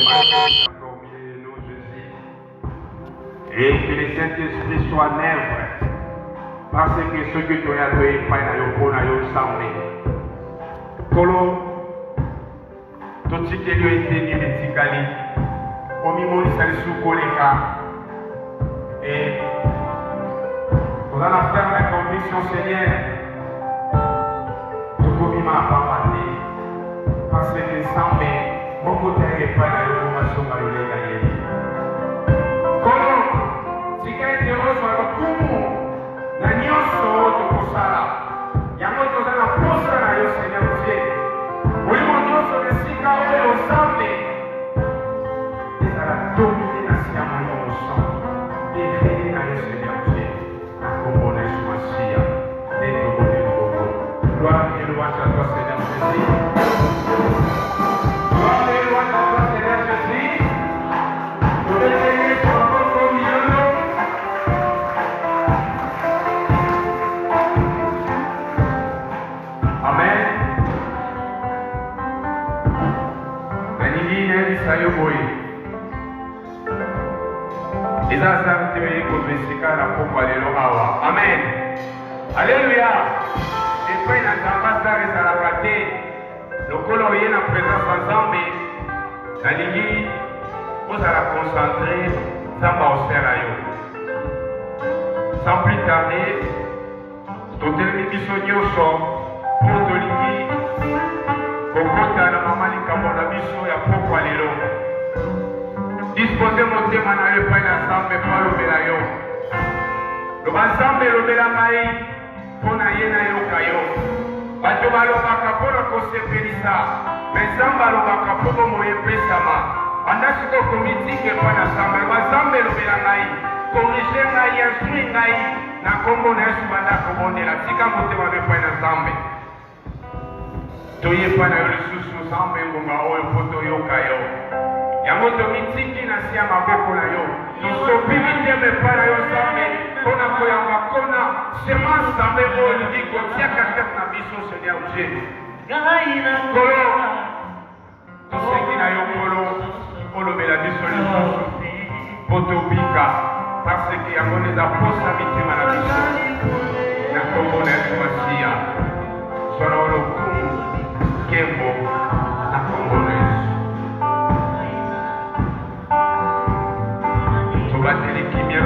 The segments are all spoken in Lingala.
nous, Jésus. Et que le Saint-Esprit soit nègre. Parce que ce que tu as fait, pas ensemble. Kolo, tout ce qui a été dit, médicali, au moment où il s'est sous et nous allons faire la conviction, Seigneur, tout comme m'a pas parce que sans beaucoup de temps n'est pas dans l'information à l'égalité. Comment, si quelqu'un reçoit le coup, la nuance de Kosala, il y a un autre dans la poste à la Seigneur Dieu. Oui, mon Dieu, sur le Sika, au ensemble, et ça a dominé la science au sang. Et créé dans le Seigneur Dieu, à composer sur la science, et de bonne et de bonne. Gloire et louange à toi, Seigneur Jésus. Gloire et louange à toi, Seigneur Jésus. Nous te bénissons sur notre milieu. Amen. Benigni Isaio Boy. Izasa tebe kozesika na pokwa lelo awa. Amen. Alléluia. Et puis na tamba ezalaka te lokolo oye na présence ensemble nalingi ozala concentré nzambe osala yo. Sans plus tarder, totelemi biso nyonso mpo tolingi kokota na mama likambo na biso ya pokwa lelo. Disposez motema na yo epai na nzambe mpo alobela yo. Loba nzambe elobela ngai mpo na ye nayoka yo. Bato balobaka mpo na kosepelisa me nzambe alobaka mpo bomoi epesama. Banda sikoyo komitike epai na nzambe loba nzambe elobela ngai korige ngai instrui ngai na kombo na yesu banda kobondela tika motema no epai na nzambe. Toye epai na yo lisusu nzambe ngonga oyo mpo toyoka yo. Yango tomitiki na si ya maboko na yo tosopi mitema epai na yo nzambe mpona koyamba kona sema nzambe oyo olingi kotiaka kati na biso seigneur dieu kolo tosengi na yo kolo olobela biso lisusu mpo tobika parce ke yango eza posa mitema na biso na kombo na yesu masiya zwana olokumu kembo na kombo na yesu. Tobateli kimia.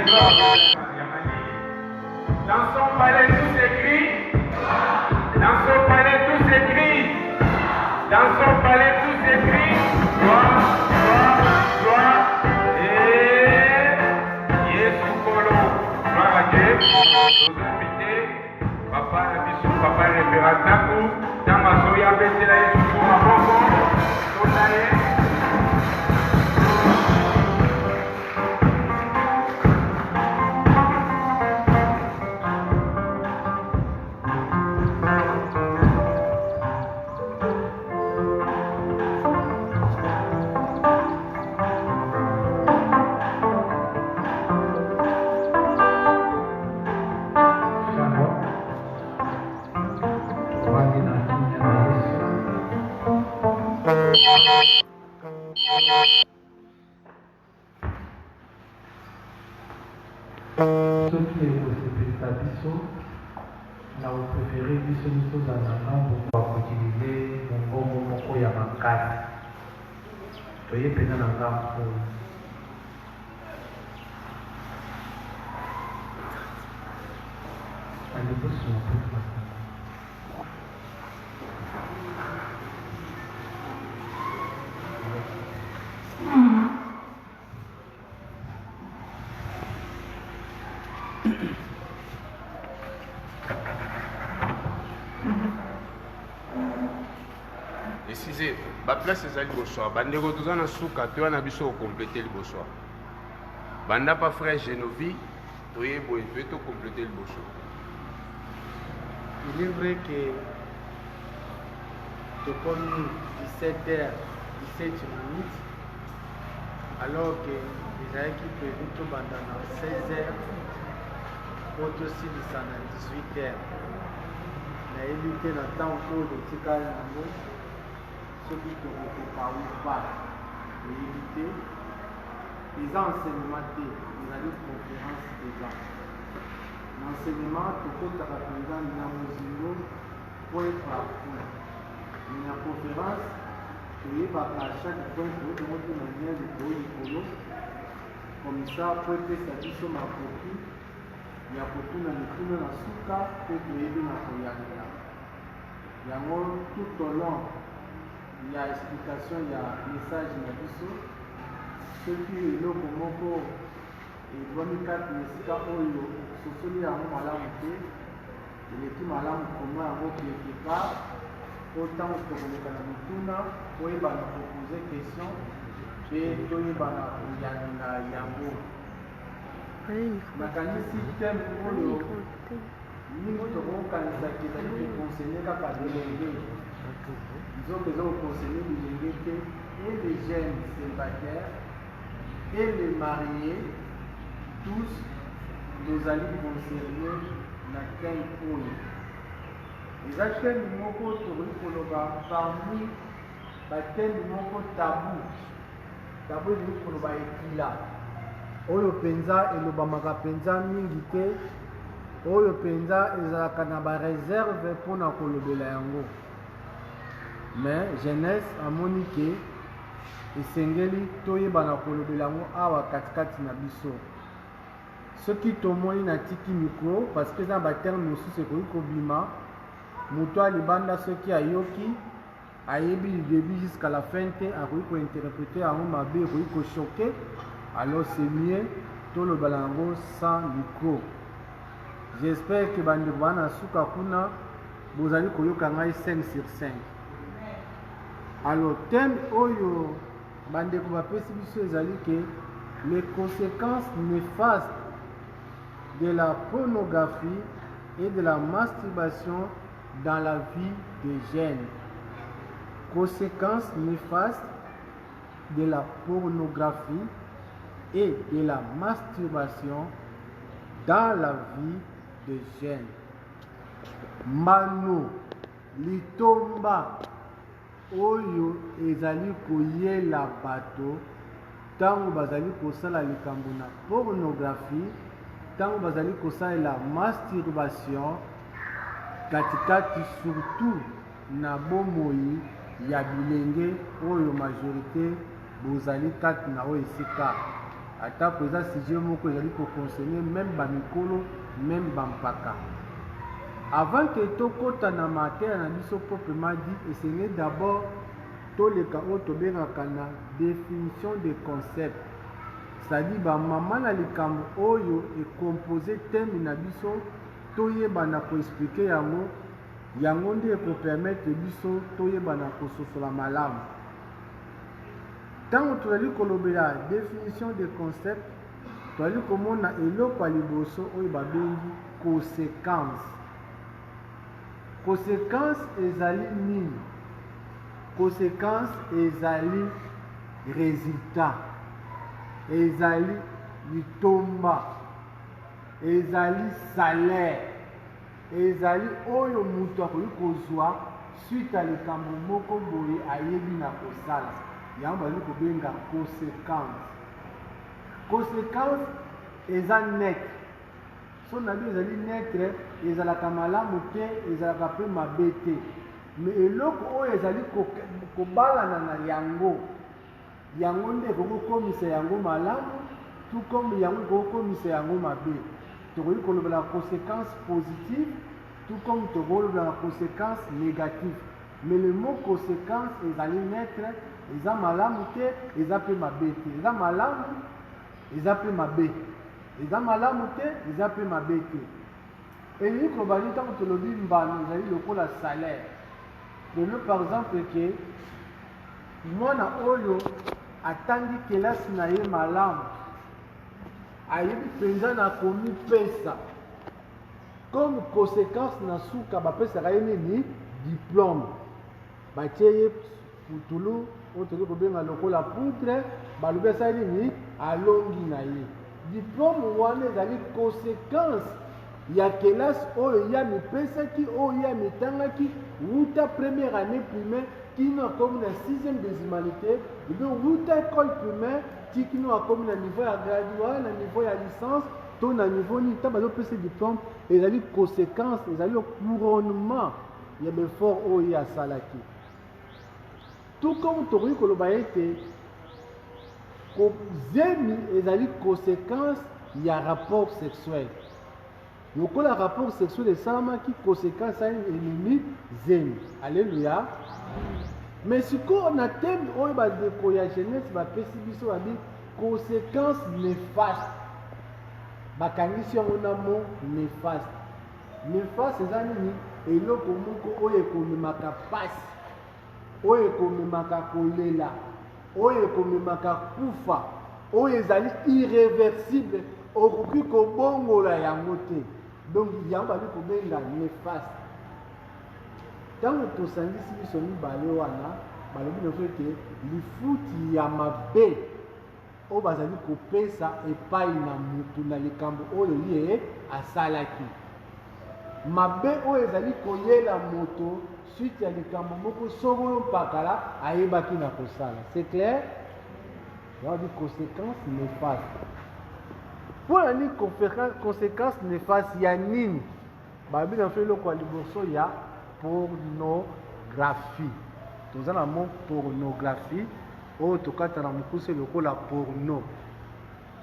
Dans son palais tout s'écrit. Dans son palais tout s'écrit. Dans son palais tout s'écrit. Gloire, gloire, gloire. Et Yesu Kolo. Gloire à Dieu. Nos invités. Papa Nabiso, Papa Référent Takou. Tamasoya Betela Yesu pour un bon bon. Na préféré biso nyonso ozala pour utiliser mongongo moko ya makasi toye mpenza na ngambo oyo andekosima mpo place ezali liboso bandeko toza na suka toya na biso kokomplete liboso banda pa frère Genovi toye boye toye tokomplete liboso. Il est vrai que tokomi 17h 17 minutes alors que ezalaki prévu tobanda na 16h po tosilisa na 18h nayebi te na ntango oyo totikali yango soki tokokoka upa toyebi te eza enseignement te ezali conférence eza na enseignement tokotaka mpenza na mozindo po etra kuna na conférence toyebaka chaque point toyebango te na lien likolo comme ça po epesa biso makoki ya kotuna mituna na suka mpe toyebi na koyangela yango tout au long ya explication ya message na biso soki eloko moko ebwami kati na esika oyo sosoli yango malamu te eleki malamu koma yango quelque part po ntango tokoleka na mituna oyebana kopose question mpe toyebana koyangela yango nakanisi teme oyo mingi tokokanisaki ezali kokonseye kaka bilenge nzoka eza kokonseye bilenge te et les jeunes célibataires et les mariés tous tozali concernés na teme oyo eza teme moko tokoki koloba parmi bateme moko tabu ezali koloba ekila oyo mpenza elobamaka mpenza mingi te oyo mpenza ezalaka na bareserve mpona kolobela yango mais jeunesse amoni ke esengeli toyebana kolobela yango awa katikati na biso soki tomoni natiki mikro parce que eza baterme mosusu ekoki kobima moto alibanda soki ayoki ayebi du début jusqu'à la fin te akoki kointerprete yango mabe ekoki kochoke. Alors c'est mieux tout le balango sans micro. J'espère que bandeko bana suka kuna bozali koyoka ngai 5 sur 5. Alors thème oyo bandeko bapesi biso ezali que les conséquences néfastes de la pornographie et de la masturbation dans la vie des jeunes. Conséquences néfastes de la pornographie et de la masturbation dans la vie des jeunes. Mano litomba oyo ezali koyela bato tango bazali kosala likambo na pornographie tango bazali kosala la masturbation katikati surtout na bomoi ya bilenge oyo majorité bozali kati na oyo esika atako eza sujet moko ezali koconcerner même bamikolo même bampaka. Avant que tokota na matière na biso proprement dit, esengeli d'abord toleka oyo tobengaka na définition de concept, c'est-à-dire bamama na likambo oyo ekompoze thème na biso toyebana koexplike yango nde ekopermettre biso toyebana kososola malamu. Ntango tozali kolobela définition de concept, tozali komona eloko ya liboso oyo babengi conséquence. Conséquence ezali nini? Conséquence ezali résultat, ezali litomba, ezali salaire, ezali oyo mutu akoki kozwa suite à likambo moko boye ayebi na kosala. Yango bazali kobenga conséquence. Conséquence eza net. So na bi ezali netre, ezalaka malamu te, ezalaka pe mabe te. Mais eloko oyo ezali kobalana na yango nde ekokomisa yango malamu, tout comme yango ekokomisa yango mabe. Tokoki kolobela conséquence positive, tout comme tokolobela conséquence négative. Mais le mot conséquence ezali netre, eza malamu te, eza pe mabe te. Eza malamu, eza pe mabe. Eza malamu te, eza pe mabe te. Et koloba nini ntango tolobi mbano ezali lokola salaire. Lelo par exemple ke mwana oyo atangi kelasi na ye malamu, ayebi mpenza na komipesa comme conséquence na suka bapesaka ye nini diplôme, batie ye putulu oyo tozi kobenga lokola poutre, balobi asali nini alongi na ye. Diplôme wana ezali conséquence ya kelasi oyo ya mipesaki, oyo ya mitangaki wuta première année primaire kino akomi na 6e des humanités, ebe wuta école primaire ti kino akomi na niveau ya graduat, na niveau ya licence to na niveau nini ta bazopesa diplôme, ezali conséquence, ezali couronnement ya befort oyo ya asalaki. Tout comme tokoki koloba ete zemi ezali conséquence ya rapport sexuel. Lokola rapport sexuel esalamaki conséquence ya ennemi zemi. Alléluia. Mais sikoyo na thème oyo bandeko ya jeunesse bapesi biso babi conséquence néfaste, bakangisi yango na mo néfaste. Néfaste eza nini? Eloko moko oyo ekomemaka pasi, oyo ekomemaka kolela, oyo ekomemaka kufa, oyo ezali irréversible, okoki kobongola yango te. Donc yango bali kobenga néfaste. Ntango tosangisi biso mibale wana balobi na ete lifuti ya mabe oyo bazali kopesa epai na mutu na likambo oyo ye asalaki, mabe oyo ezali koyela moto suite ya likambo moko soko oyo mpakala ayebaki na kosala. C'est clair? Yabi conséquence néfaste. Pour la ni conséquence néfaste ya nini? Babi na fait eloko ya liboso ya pornographie. Toza na mot pornographie oyo tokata na mokuse lokola porno.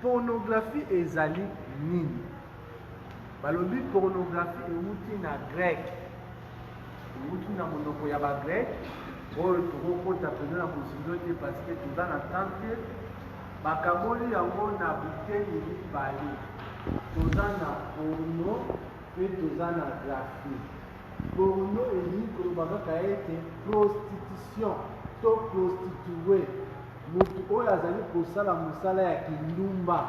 Pornographie ezali nini? Balobi pornographie euti na grec, euti na monoko ya bagrec oyo tokokota pene na kosindo te parce que toza na tante bakaboli yango na biteni mibale. Toza na porno pe toza na graphie. Porno elingi koloba kaka ete prostitution to prostitué, moto oyo azali kosala mosala ya kindumba,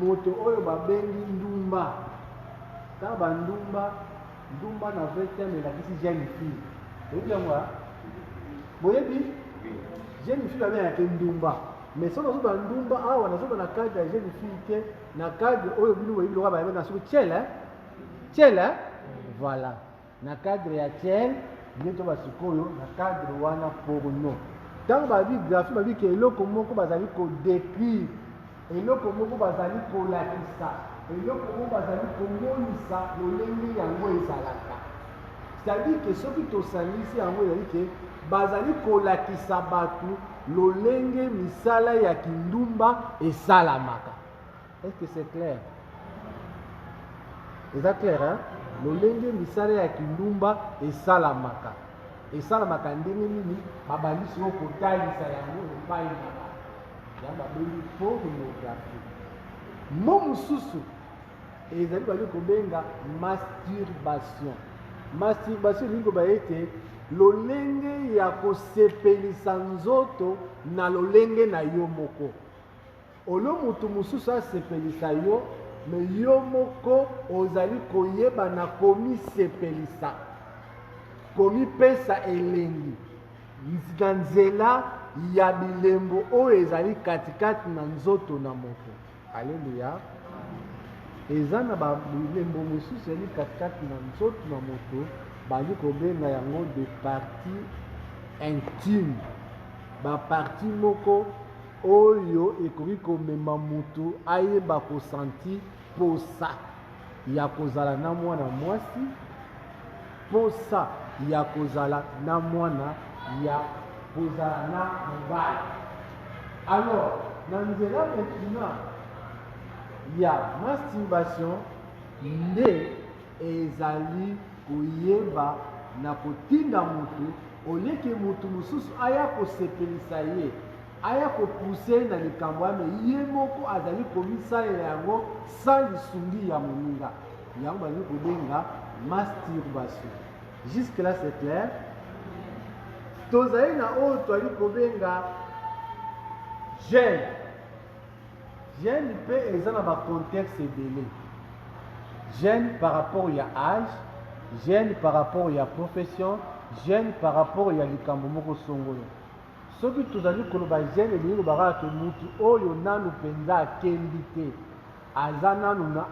moto oyo babengi ndumba. Tala bandumba, ndumba na vrai terme elakisi jeune fille. Oyebi yango boyebi jeune fille babengaka ndumba. Mais soki nazoba ndumba awa nazoba na cadre ya jeune fille te, na cadre oyo bino boyebi loka bayebaka soki tiele, voilà. Na cadre ya tiele nde to basikoyo na cadre wana porno. Ntango babi graphie babi ke eloko moko bazali kodécrire, eloko moko bazali kolakisa, eloko moko bazali komonisa lolenge yango ezalaka. C'est-à-dire que soki tosangisi yango ezali ke bazali kolakisa bato lolenge misala ya kindumba esalamaka. Est-ce que c'est clair? C'est ça clair, hein? Lolenge misala ya kindumba esalamaka. Esalamaka ndenge nini babandisi ngo kotalisa yango epai na ya babengi pornographie. Mo mosusu ezali bali kobenga masturbation. Masturbation elingi koba ete lolenge ya kosepelisa nzoto na lolenge na yo moko. Olo mutu mosusu asepelisa yo, me yo moko ozali koyeba na komisepelisa, komipesa elengi na nzela ya bilembo oyo ezali katikati na nzoto na moto. Alleluya. Eza na bilembo mosusu ezali katikati na nzoto na moto, bali kobenga yango de partie intime. Baparti moko oyo ekoki komema moto ayeba kosanti posa ya kozala na mwana mwasi, posa ya kozala na mwana ya kozala na mobali. Alors na nzela maintenant ya masturbation nde ezali koyeba na kotinda moto oleke moto mosusu aya kosepelisa ye, aya kopuse na likambo ame ye moko azali komisalela yango sans lisungi ya moninga. Yango bazali kobenga masturbation. Jusque là c'est clair? Tozali na oyo twali kobenga gêne. Gêne mpe eza na bacontexte ebele. Gêne par rapport ya âge, gêne par rapport ya profession, gêne par rapport ya likambo moko songolo. Soki tozali koloba gêne elingi kobaka to mutu oyo nanu mpenza akendi te, aza nanu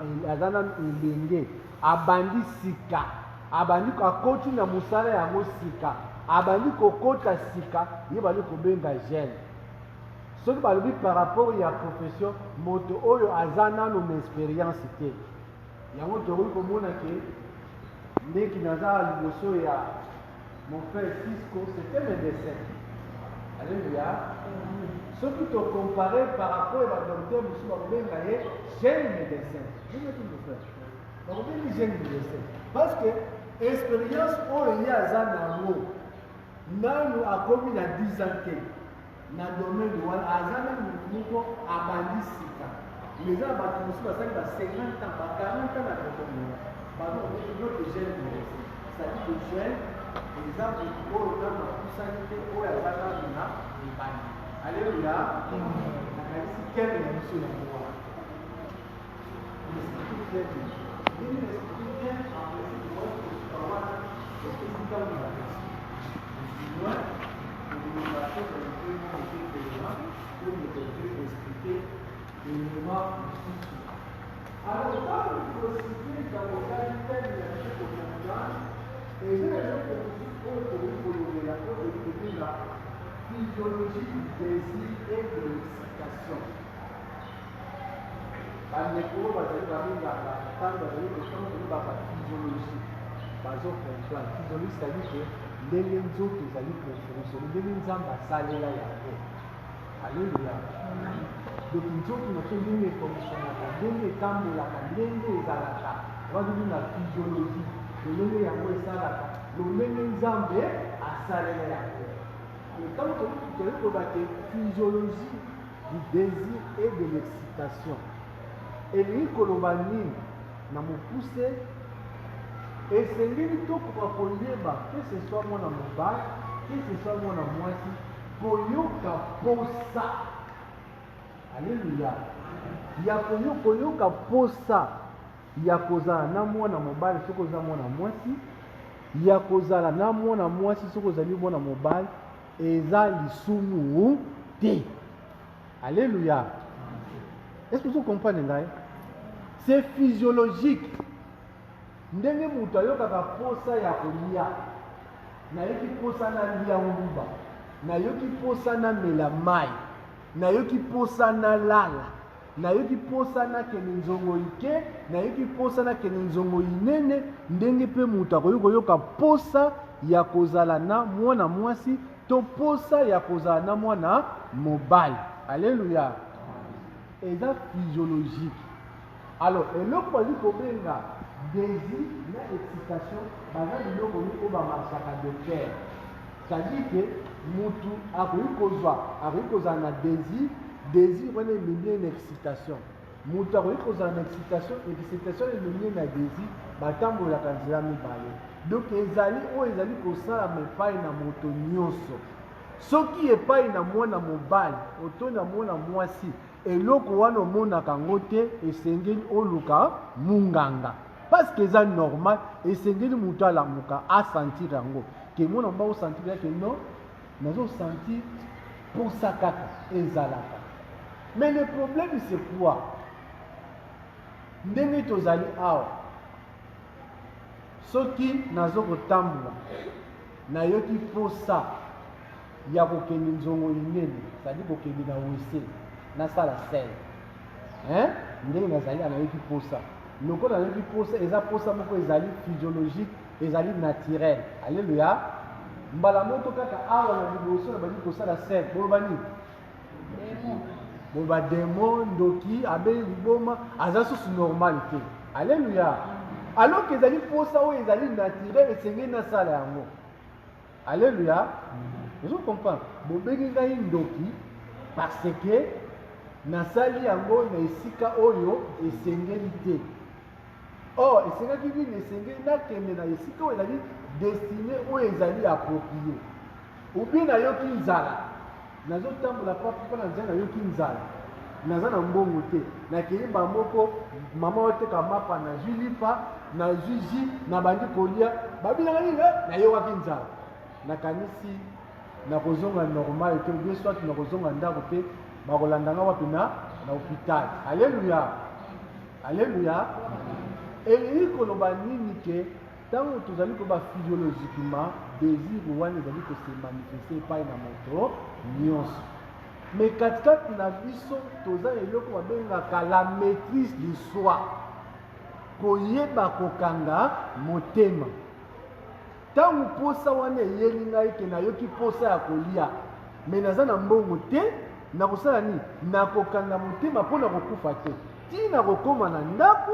elenge, abandi sika, abandi akoti na mosala yango sika, abandi kokota sika, ye bali kobenga gêne. Soki balobi par rapport ya profession, moto oyo aza nanu na expérience te. Yango tokoki komona ke ndeki naza liboso ya mon frère Cisco, c'était médecin. Alléluia. Ce qui te comparé par rapport à la docteur Moussou Bakobenga est jeune médecin. Je vais tout faire. Bakobenga jeune médecin. Parce que l'expérience où il y a Zanamo, nous a commis la 10 ans. Dans le domaine de Azana, nous avons abandonné Sika. Les gens ont 50 ans, 40 ans à la pardon, notre jeune médecin. C'est-à-dire que jeune, les gens qui ont la santé, où ils ont les bannis. Alléluia. Quel est le monsieur de moi? Alors, quand vous considérez dans vos qualités de la vie quotidienne, et j'ai la physiologie du désir et de l'excitation. La physiologie, c'est-à-dire que ndenge nzoto ezali kofonctionne, ndenge nzambe asalela yango. Alléluia. Donc nzoto na so ndenge efonctionnaka, ndenge etambolaka, ndenge ezalaka, wazobi na physiologie, lolenge yango esalaka, lolenge nzambe asalela yango. Quand on dit physiologie du désir et de l'excitation, et les colobani na mopousse et c'est lui tout pour que ce soit mon mobile, que ce soit mon moitié, pour yoka posa. Alléluia. Ya koyoka posa, ya kozala na mwana mobile, ce que za mwana moitié, ya kozala na mwana moitié, ce que za mwana mobile. Eza lisumu te. Alléluia. Est-ce que vous comprenez là? C'est physiologique. Ndenge mutu ayokaka posa ya kolia, nayoki posa na lia nguba, nayoki posa na mela mai, nayoki posa na lala, nayoki posa na kene nzongo ike, nayoki posa na kene nzongo inene. Ndenge pe mutu akoyoka posa ya kozala na mwana mwasi to posa ya kozala na mwana mobali. Alléluia. eza physiologique. Alors eloko bali kobenga désir na excitation baza biloko oyo bamarchaka de pair. C'est-à-dire que mutu akoki kozala na désir wana ememie na excitation. Mutu akoki kozala na excitation ememie na désir, batambolaka nzela mibale. Donc ezali oyo ezali kosalama epai na moto nyonso. Soki epai na mwana mobali oto na mwana mwasi eloko wana omonaka yango te, esengeli oluka munganga. Parce que eza normal, esengeli mutu alamuka asentir yango ke mwana mba osentir yake non nazosentir posa kaka ezalaka. Mais le problème c'est quoi? Ndenge tozali awa soki nazokotambola nayoki posa ya kokende nzongo inene, c'est-à-dire kokende na wese nasala sel ndenge nazali nayoki posa. Lokola nayoki posa eza posa moko ezali physiologique, ezali naturel. Alléluia. Mbala moto kaka awa na liboso na bandi kosala sel boloba nini? Boloba demo ndoki abe liboma aza susu normalité. Alléluia. Alors que ezali posa oyo ezali naturel esengeli nasala yango. Alléluia. Vous comprenez? Bobengi ngai ndoki parce que nasali yango na esika oyo esengeli te. Or esengaki nini? Esengeli nakende na esika oyo ezali destiné oyo ezali approprié. Ou bien nayoki nzala nazotambola papa na nzela nayoki nzala naza na mbongo te nakeli bamoko mama oteka mapa na julipa na juji na bandi kolia babinanga nini nayokaki nzala nakanisi nakozonga normal te bien soit nakozonga ndako pe bakolandanga wapi na hôpital. Alléluia. Alléluia. Elingi koloba nini ke ntango tozali koba physiologiquement désir wana ezali kose manifeste epai na moto nyonso. Mais katikati na biso toza eloko babengaka la maîtrise du soi, koyeba kokanga motema. Ntango posa wana eyeli ngai ke nayoki posa ya kolia me naza na mbongo te, nakosala nini? Nakokanga motema mpo na kokufa te ntina kokóma na ndako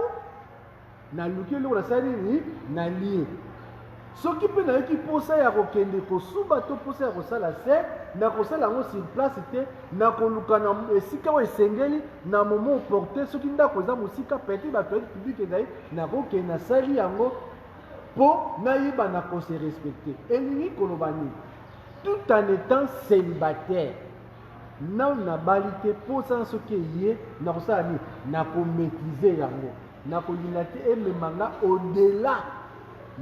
naluki eloko nasali nini nalie. Soki mpe nayoki posa ya kokende kosuba to posa ya kosala se nakosala yango sur place te, nakoluka na esika oyo esengeli na moment opportun. Soki ndako eza mosika pete batoilette publique ezali nakokende nasali yango mpo nayeba na kose respecter. Elingi koloba nini? Tout en étant célibataire nanu nabali te posa soki eye nakosala nini? Nakomaîtriser yango, nakolinga te ememanga au-delà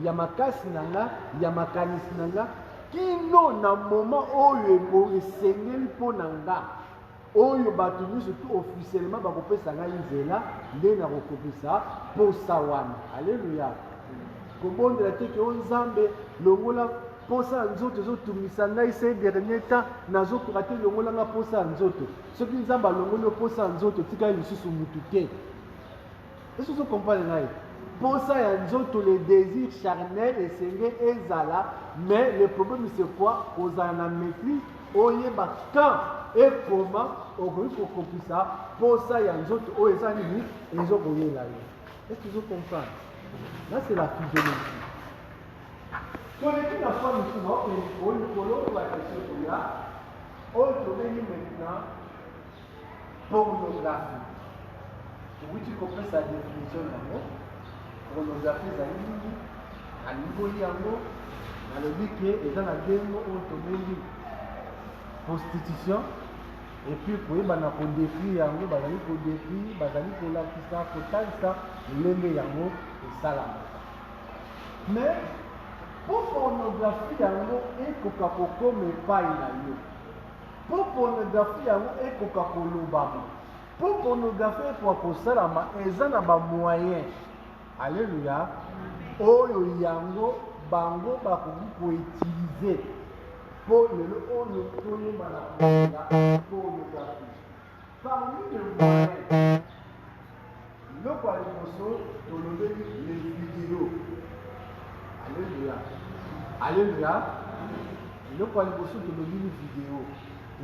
ya makasi na nga ya makanisi na nga kino na moment oyo esengeli mpo na nga oyo bato nyonso tu officiellement bakopesa ngai nzela nde nakokopesa posa wana. Alléluia. Kobondela te ke o Nzambe longola posa ya nzoto ezotumisa ngai se dernier temps nazokoka te longola nga posa ya nzoto. Soki Nzambe alongoli posa ya nzoto tika ye lisusu mutu te. Est-ce que vous comprenez ngai? Posa ya nzoto le désir charnel esenge ezala, mais le problème c'est quoi? Ozala na maîtrise oyeba quand et comment okoki kokopisa posa ya nzoto oyo eza nini ezokoyela yo. Est-ce que vous comprenez? Là c'est la physiologie. Koleki na fois mosusu oyo likolo la question koya oyo tobengi maintenant pornographie. Owuti kopesa définition yango. Pornographie ezali nini? Alingoli yango nalobi ke eza na ndenge oyo tobengi prostitution, et puis koyeba na kodécrire yango bazali kodécrire bazali kolakisa kotalisa ndenge yango esalamaka. Mais po pornographie yango ekoka kokoma epai na yo, po pornographie yango ekoka kolobama, po pornographie ekoka kosalama eza na bamoyen. Alléluia. Oyo yango bango bakoki koutilize po lelo oyo toyeba na pornographie. Parmi les moyens loko ya liboso tolobeli les vidéos. Alléluia. Alléluia. Loko ya liboso tolobeli vidéo.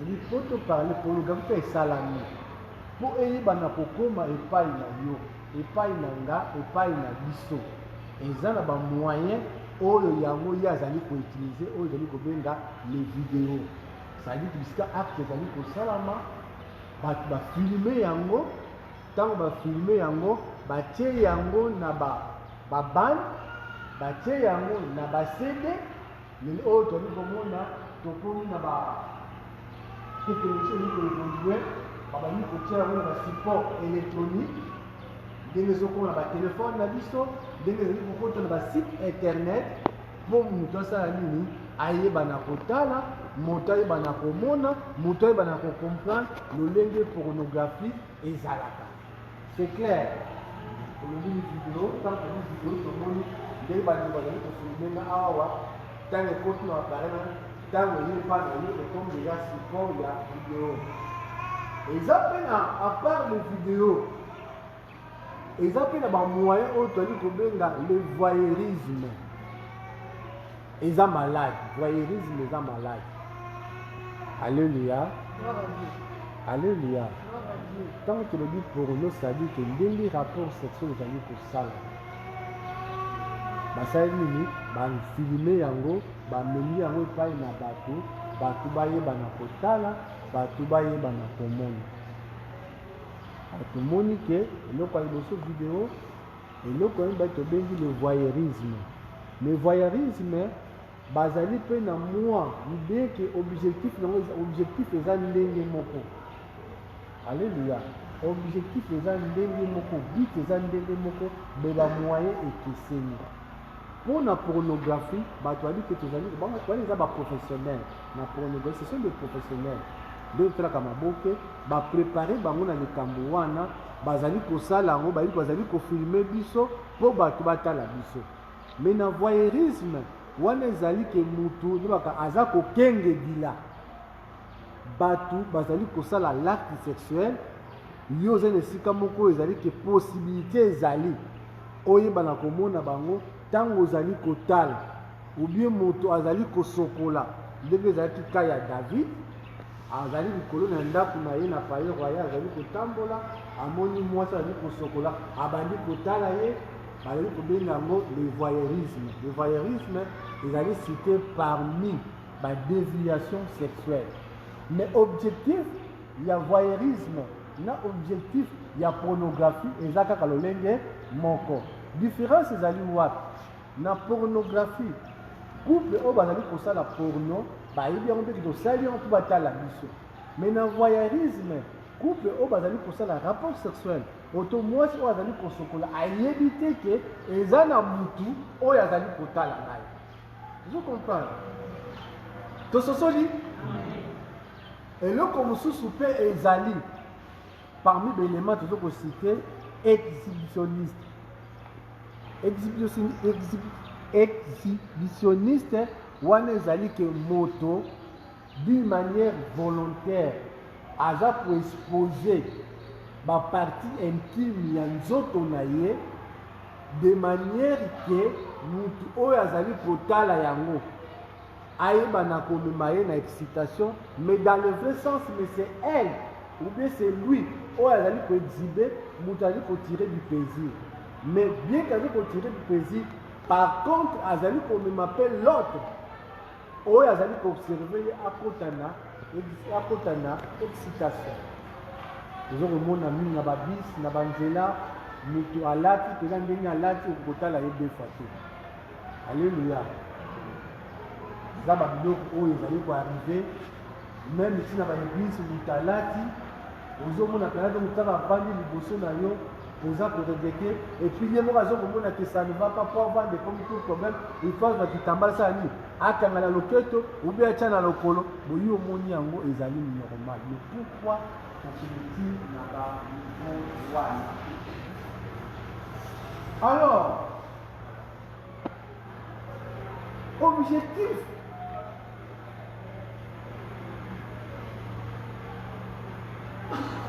Eli po toparle pornographie esalami mpo eyebana kokoma epai na yo, epai na nga, epai na biso. Eza na bamoyen oyo yango ye azali koutilize, oyo ezali kobenga les vidéos. C'est-à-dire que bisika acte ezali kosalama, bato bafilme yango, ntango bafilme yango, batie yango na babane, batie yango na bacd, lelo oyo tozali komona tokomi na bateknologie ezali koévolue, babandi kotia yango na basupport électronique, ndenge ezokomona na batelefone na biso, ndenge ezali kokota na basite internet, mpo moto asala nini ayebana kotala, moto ayebana komona, moto ayebana kocomprendre lolenge pornographie ezalaka. C'est clair. Olobi vidéo, tant que vidéo tomoni ndenge bandi bazali kofilme na awa, ntango ekoti na appareil na ntango eyepa na yo ekomi deja support ya vidéo. Eza mpe na à part les vidéos, eza mpe na bamoyen oyo tozali kobenga le voyeurisme. Eza malade, voyeurisme eza malade. Alléluia. Alléluia. Tant que le dit porno, ça dit que ndenge rapport sexuel ezali kosala. Basali nini bafilme yango, bamemi yango epai na bato, bato bayebana kotala, bato bayebana komona. Tomoni ke eloko ya liboso vidéo, eloko oyo bato tobengi le voyeurisme. Le voyeurisme bazali mpe na mwa idée ke objectif nango, objectif eza ndenge moko. Alléluia. Objectif eza ndenge moko, but eza ndenge moko, me bamoyen ekeseni. Pour la pornographie, bato bali ke tozali wana eza baprofessionnel na pornographie, ce sont des professionnels. Donc totalaka maboke baprépare bango na likambo wana, bazali kosala yango, bazali kofilme biso mpo bato batala biso. Mais na voyeurisme wana ezali ke mutu nobaka aza kokenge bila bato bazali kosala l'acte sexuel, yo ozali esika moko ezali ke possibilité ezali oyebana komona bango ntango ozali kotala, ou bien moto azali kosokola ndenge ezalaki ka ya David, azali likolo na ndako na ye na palais royal, azali kotambola, amoni mwasi azali kosokola, abandi kotala ye, bazali kobenga yango le voyeurisme. Le voyeurisme ezali cité parmi ba déviation sexuelle. Mais objectif ya voyeurisme na objectif ya pornographie eza kaka lolenge moko. Différence ezali wapi? Na pornographie, couple oyo bazali kosala porno bayebi yango mpe tosali yango mpo batala biso. Mais na voyeurisme, couple oyo bazali kosala rapport sexuel, oto mwasi oyo azali kosokola ayebi te ke eza na mutu oyo azali kotala ngai. Vous comprenez? Tososoli eloko mosusu mpe ezali parmi baéléments tozo kosite exhibitionniste. Exhibitionniste wana ezali ke moto d'une manière volontaire aza koexpose bapartie intime ya nzoto na ye de manière ke mutu oyo azali kotala yango ayebana komema ye na excitation, mais dans le vrai sens, mais c'est elle ou bien c'est lui oyo azali koexhibe, mutu azali kotire du plaisir. Mais bien qu'azali kotire du plaisir, par contre azali komema mpe l'autre oyo azali koobserve ye akotana excitation. tozokomona mingi na babisi na banzela mutu alati mpenza ndenge alati okotala ye deux fois te. Alléluia. Eza babiloko oyo ezali koarrive même ici na baeglise mutu alati ozomona mpenza te motu aka avandi liboso na yo oza koregrete epuis ye moko azokomona ke ça ne va pas pour avoir des comme tout problème il faut bakitambala sala nini akanga na loketo obi atya na lokolo boyi omoni yango ezali normal. Mais pourquoi tokomitire na baniveau wana? Alors objectif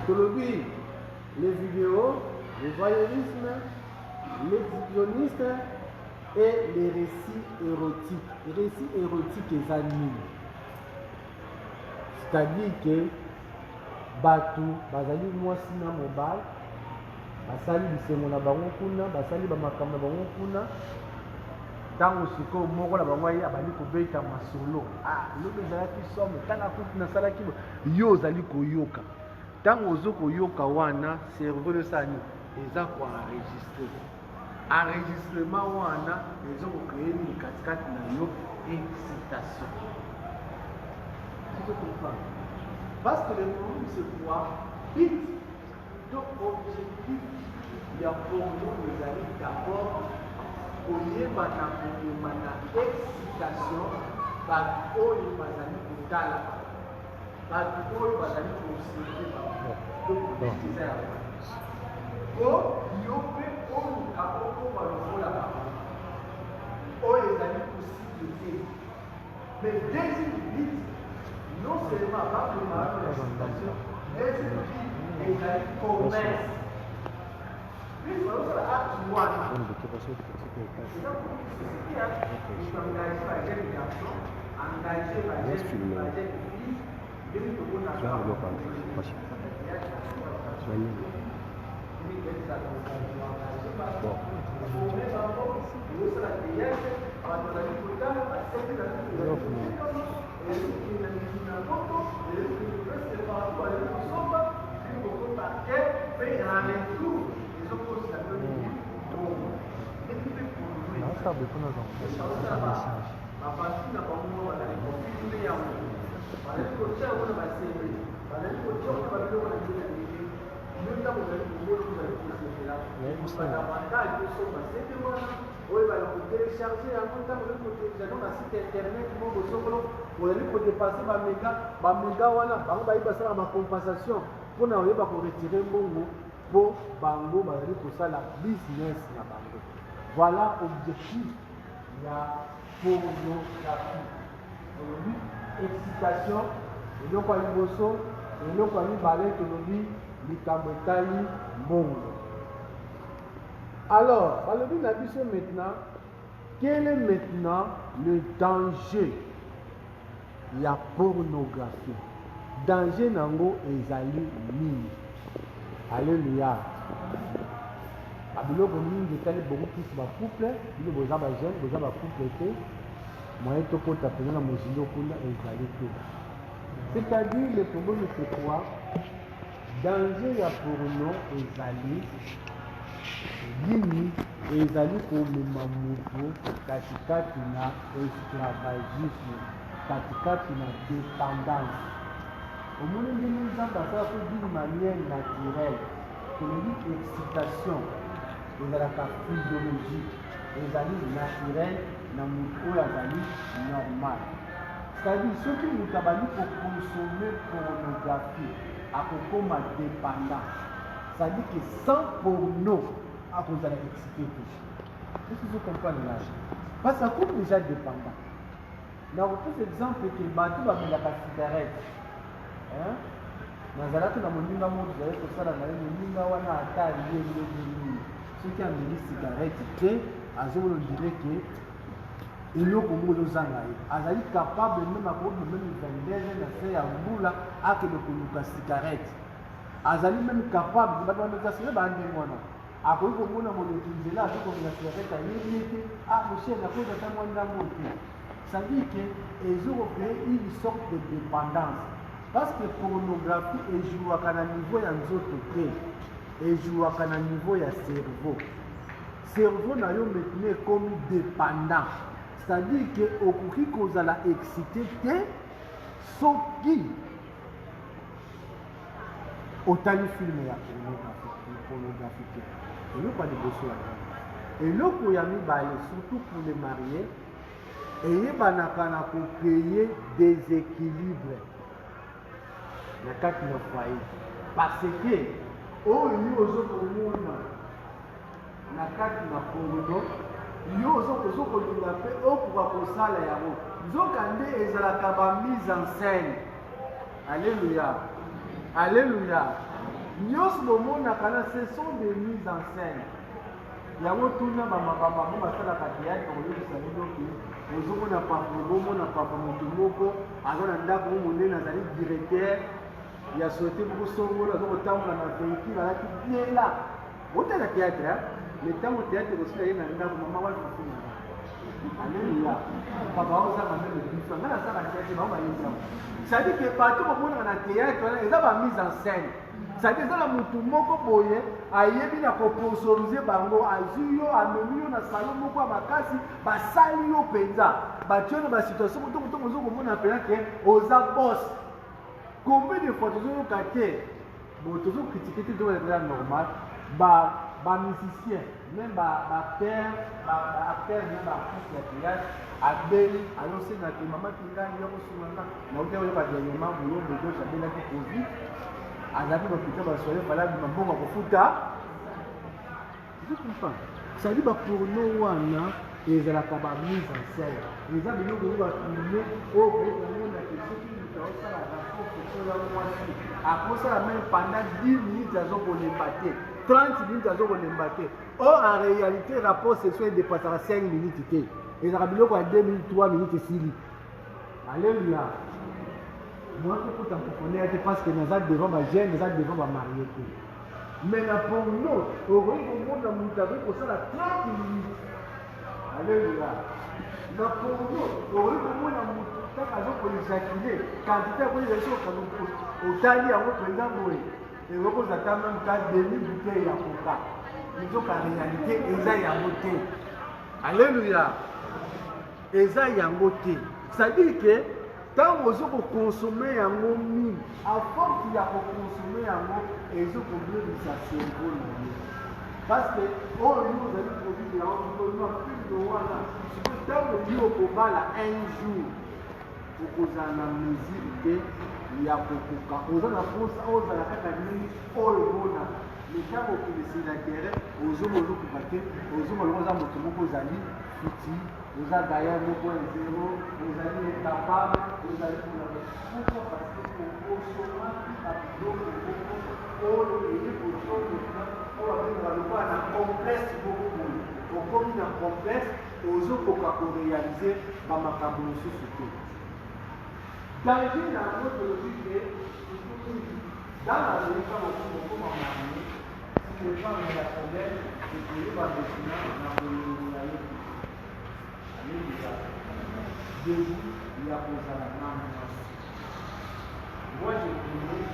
tolobi les vidéos, le voyeurisme, l'exhibitionniste et les récits érotiques. Les récits érotiques eza nini? C'est-à-dire que bato bazali mwasi na mobile basali bisengo na bango kuna basali bamakambo na bango kuna ntango sikoyo moko na bango aye abandi kobeta masolo lobi ezalaki somme ntango akuti nasalaki yo ozali koyoka ntango ozo koyoka wana cerveau nyosani eza koenregistre enregistrement wana eza kokreye nini katikati na yo excitation. Parce que le monde se croit vite. Donc, objectif, il y a pour nous les amis d'abord, au lieu de excitation, par où les amis pour tala, par où les amis pour sécuriser. Donc, c'est ça. Oh, il y a un capot pour le là-bas. Oh, les amis pour sécuriser. Mais deuxième vite, non seulement par le mal de la situation, mais c'est un commerce. Puis, il faut que l'acte soit là. C'est ça pour une société, il faut engager la jeune garçon, engager la jeune fille, et puis on a compensation pour nous retirer pour bango la business na bango. Voilà l'objectif de la pornographie. Excitation, et non pas une bosso, et non pas une balai que l'on dit l'ikambetali monde. Alors, maintenant, quel est maintenant le danger de la pornographie? Danger nango ezali nini? Alléluia. Abiloko mingi etali beaucoup plus ba couple, bino boza ba jeune, boza ba couple te. Moyen tokota pena na mozilo kuna ezali te. C'est-à-dire le problème c'est quoi? Danger ya porno ezali nini? Ezali komema moto katikati na esclavagisme, katikati na dépendance. Au monde de nous avons d'une manière naturelle, que l'on dit excitation, et dans la physiologique, les amis naturels, dans le amis normal. C'est-à-dire, ceux qui nous ont pour consommer pornographie, à comme dépendant. C'est-à-dire que sans porno, à cause de l'excité tout. Est-ce que vous comprenez là? Parce que comme déjà dépendant. Dans cet exemple, que le bateau va mettre la cigarette. Nazalaki na moninga mo zali kosala na ye moninga wana ata aliye nini soki ameli cigarette te azomona dire ke eloko moko ozanga ye azali capable même akoki même 22 na se ya mbula akende koluka cigarette azali même capable bato bamekasile bandenge wana akoki komona moleki nzela akoki komela cigarette ayebi ete monsieur nakoki ata mwa ndambo te c'est-à-dire ke ezokopeye une sorte de dépendance. Parce que pornographie est jouée à niveau ya nzoto te, est jouée à niveau ya cerveau. Cerveau na yo maintenant comme dépendant. C'est-à-dire que okoki kozala excité te soki otali film ya pornographie te. Eloko ya liboso ya eloko ya mibale surtout pour les mariés eyebanaka na kokreye déséquilibre na kati na foyer parce que oyo ozokomona na kati na porno yo ozokolinga mpe okoka kosala yango nzoka nde ezalaka ba mise en scène. Alléluia, alléluia. Nyonso bomonaka na ce sont des mises en scène. Yango tuna bamabamamo basalaka théâtre oyebisa bino ke ozomona papa bomona papa moto moko aza na ndako mo monene azali directeur ya sauté beaucoup songola azokotambola na véhicule alati bien là otala théâtre le ntango théâtre kosila ye na ndako mama walifufuna alléluia papa ozanga meme biso ngai nazanga théâtre bango bayezango c'est-à-dire que bato bomonaka na théâtre wana eza bamise en scène c'est-à-dire eza na motu moko boye ayebi na kosponsorize bango azwi yo amemi yo na salon moko ya makasi basali yo mpenza batio na basituation motomotongo ozokomona mpenza ke oza boss combien de fois tozoyoka te bon tozokritike te toza normal bamusicien même baacteur même baartiste ya théâtre abeli ayosenga te mama tingani yokosunganga nauti oyoka dernièrement bolombe gauche abelaki covid azalaki bapita basoye balabima mbongo kofuta sadi baporno wana ezalaka bamise en scène eza biloko oyo bafilme oyo kokomona ke soki moto aosala rapport kotola mwasi akosala même pendant 10 minutes azokolemba te 30 minutes azokolemba te or en réalité rapport sexuel dépassaka 5 minutes te ezalaka biloko ya 2 minutes 3 minutes esili alléluia moi tokuta kokonea te parce que naza devant bagene naza devant bamarie te mais na porno okoki komona moto akoki kosala 30 minutes alléluia na porno okoki komona moto kaka azokoejacule quantité akoejasoka otali yango mpenza boye ekokozata même ka demi bouteille ya koka ezoka réalité eza yango te alléluia eza yango te c'est-à-dire que ntango ozokokonsome yango mingi aforte ya kokonsome yango ezokobebisa cerveau na ye parce que oyo yo ozali produit yango filme wana sikoy ntango yo okobala un jour okozala na mesure te ya kokoka oza na posa ozala kaka nini oyo bona metango okilisi na terrain ozonga ozokoka te ozonga longo oza moto moko ozali fiti oza gaya moko ya zero ozali incapable ozali pourquoi parce que osomaki babiloko moko oyo eye kotokoka oyo abengaka lokola na complexe moko boye okomi na complexe ozokoka korealize bamakambo mosusu te danger na yango tolobi te dans la leka mokoma marié si les femmes ya problème ekoyeba besina na bolingo na ye alléluia début ya kozala na mwasi moi je connais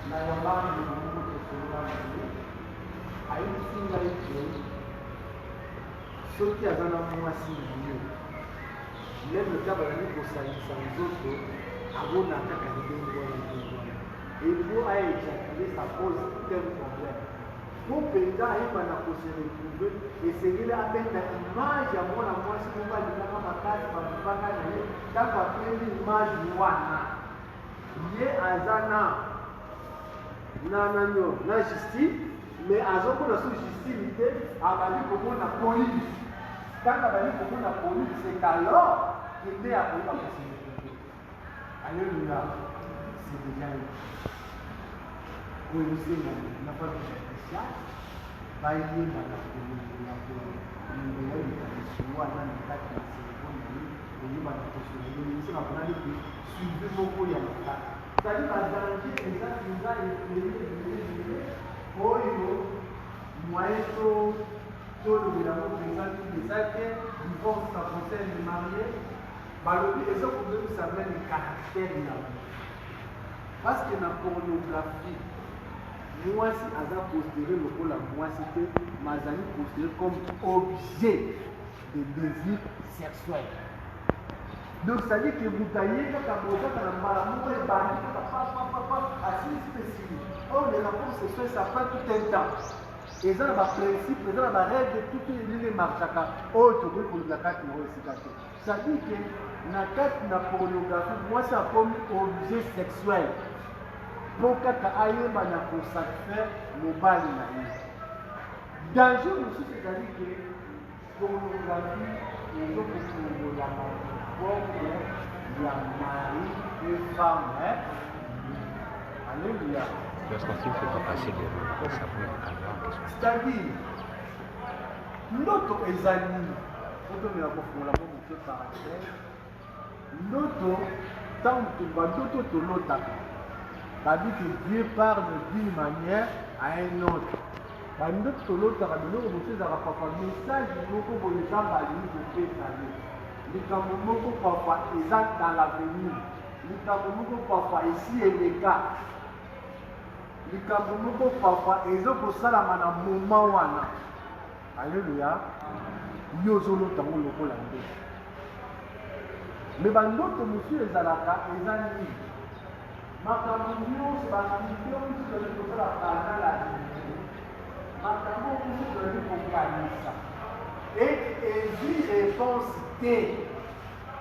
na yambanga moko tosolola naye ayebisi ngai te soki aza na mwasi na ye même ka bazali kosalisa nzoto abona kaka ndenge wana ndenge wana epo aejacule sa pose tel problème po mpenza ayeba na kose retrouve esengeli abenda image ya mwana mwasi moko alingaka makasi babibaka na ye ntango apendi image wana ye aza na justice mais azomona so justice te abali komona police ntango abali komona police c'est alors qu'il est appelé par le alléluia c'est déjà oui aussi n'a pas de spécial bayemba na kolinga wana na kati ya cerveau oyeba na kosola esi naponaki te suive moko ya makasi zali badanger eza oyo moyen tolobelamo mpenza eza te divorce na concerne de marié balobi eza kobebisa meme caractère na parce que na pornographie mwasi aza considéré lokola mwasi te mais azali considéré comme objet de désir sexuel donc c'est-à-dire que moto ayekaka bozaka na mbala moko ebandi kaka papapapa asilisi mpe sili oyo les rapports sexuels ça prend tout un temps eza na baprincipe eza na barègle tout elili emarchaka oyo tokoki koluka kati na oyo esika te c'est-à-dire que na kati na pornographie mwasi akomi objet sexuel mpo kaka ayeba na kosatisfaire mobali na ye danger mosusu ezali ke pornographie ezokofungola maboke ya mari e femme alléluia. Parce qu'on ne peut pas passer de ça pour le calme. C'est-à-dire ndoto ezali otomela kofungola mo moke paracel ndoto ntango bandoto tolotaka dit que Dieu parle d'une manière à une autre. Bando tolota kabino ko muteza ka papa message moko boye zamba ali ko pesa le. Likambo moko papa exact dans l'avenir. Likambo moko papa ici et les cas. Likambo moko papa ezoko sala mana moment wana. Alléluia. Yozolo tango lokola nde. Mais bandoto monsieur ezalaka ezali. Makambo nyonso bakitio biso ezokosala kana la vie. Makambo nyonso ezali et ezwi réponse te.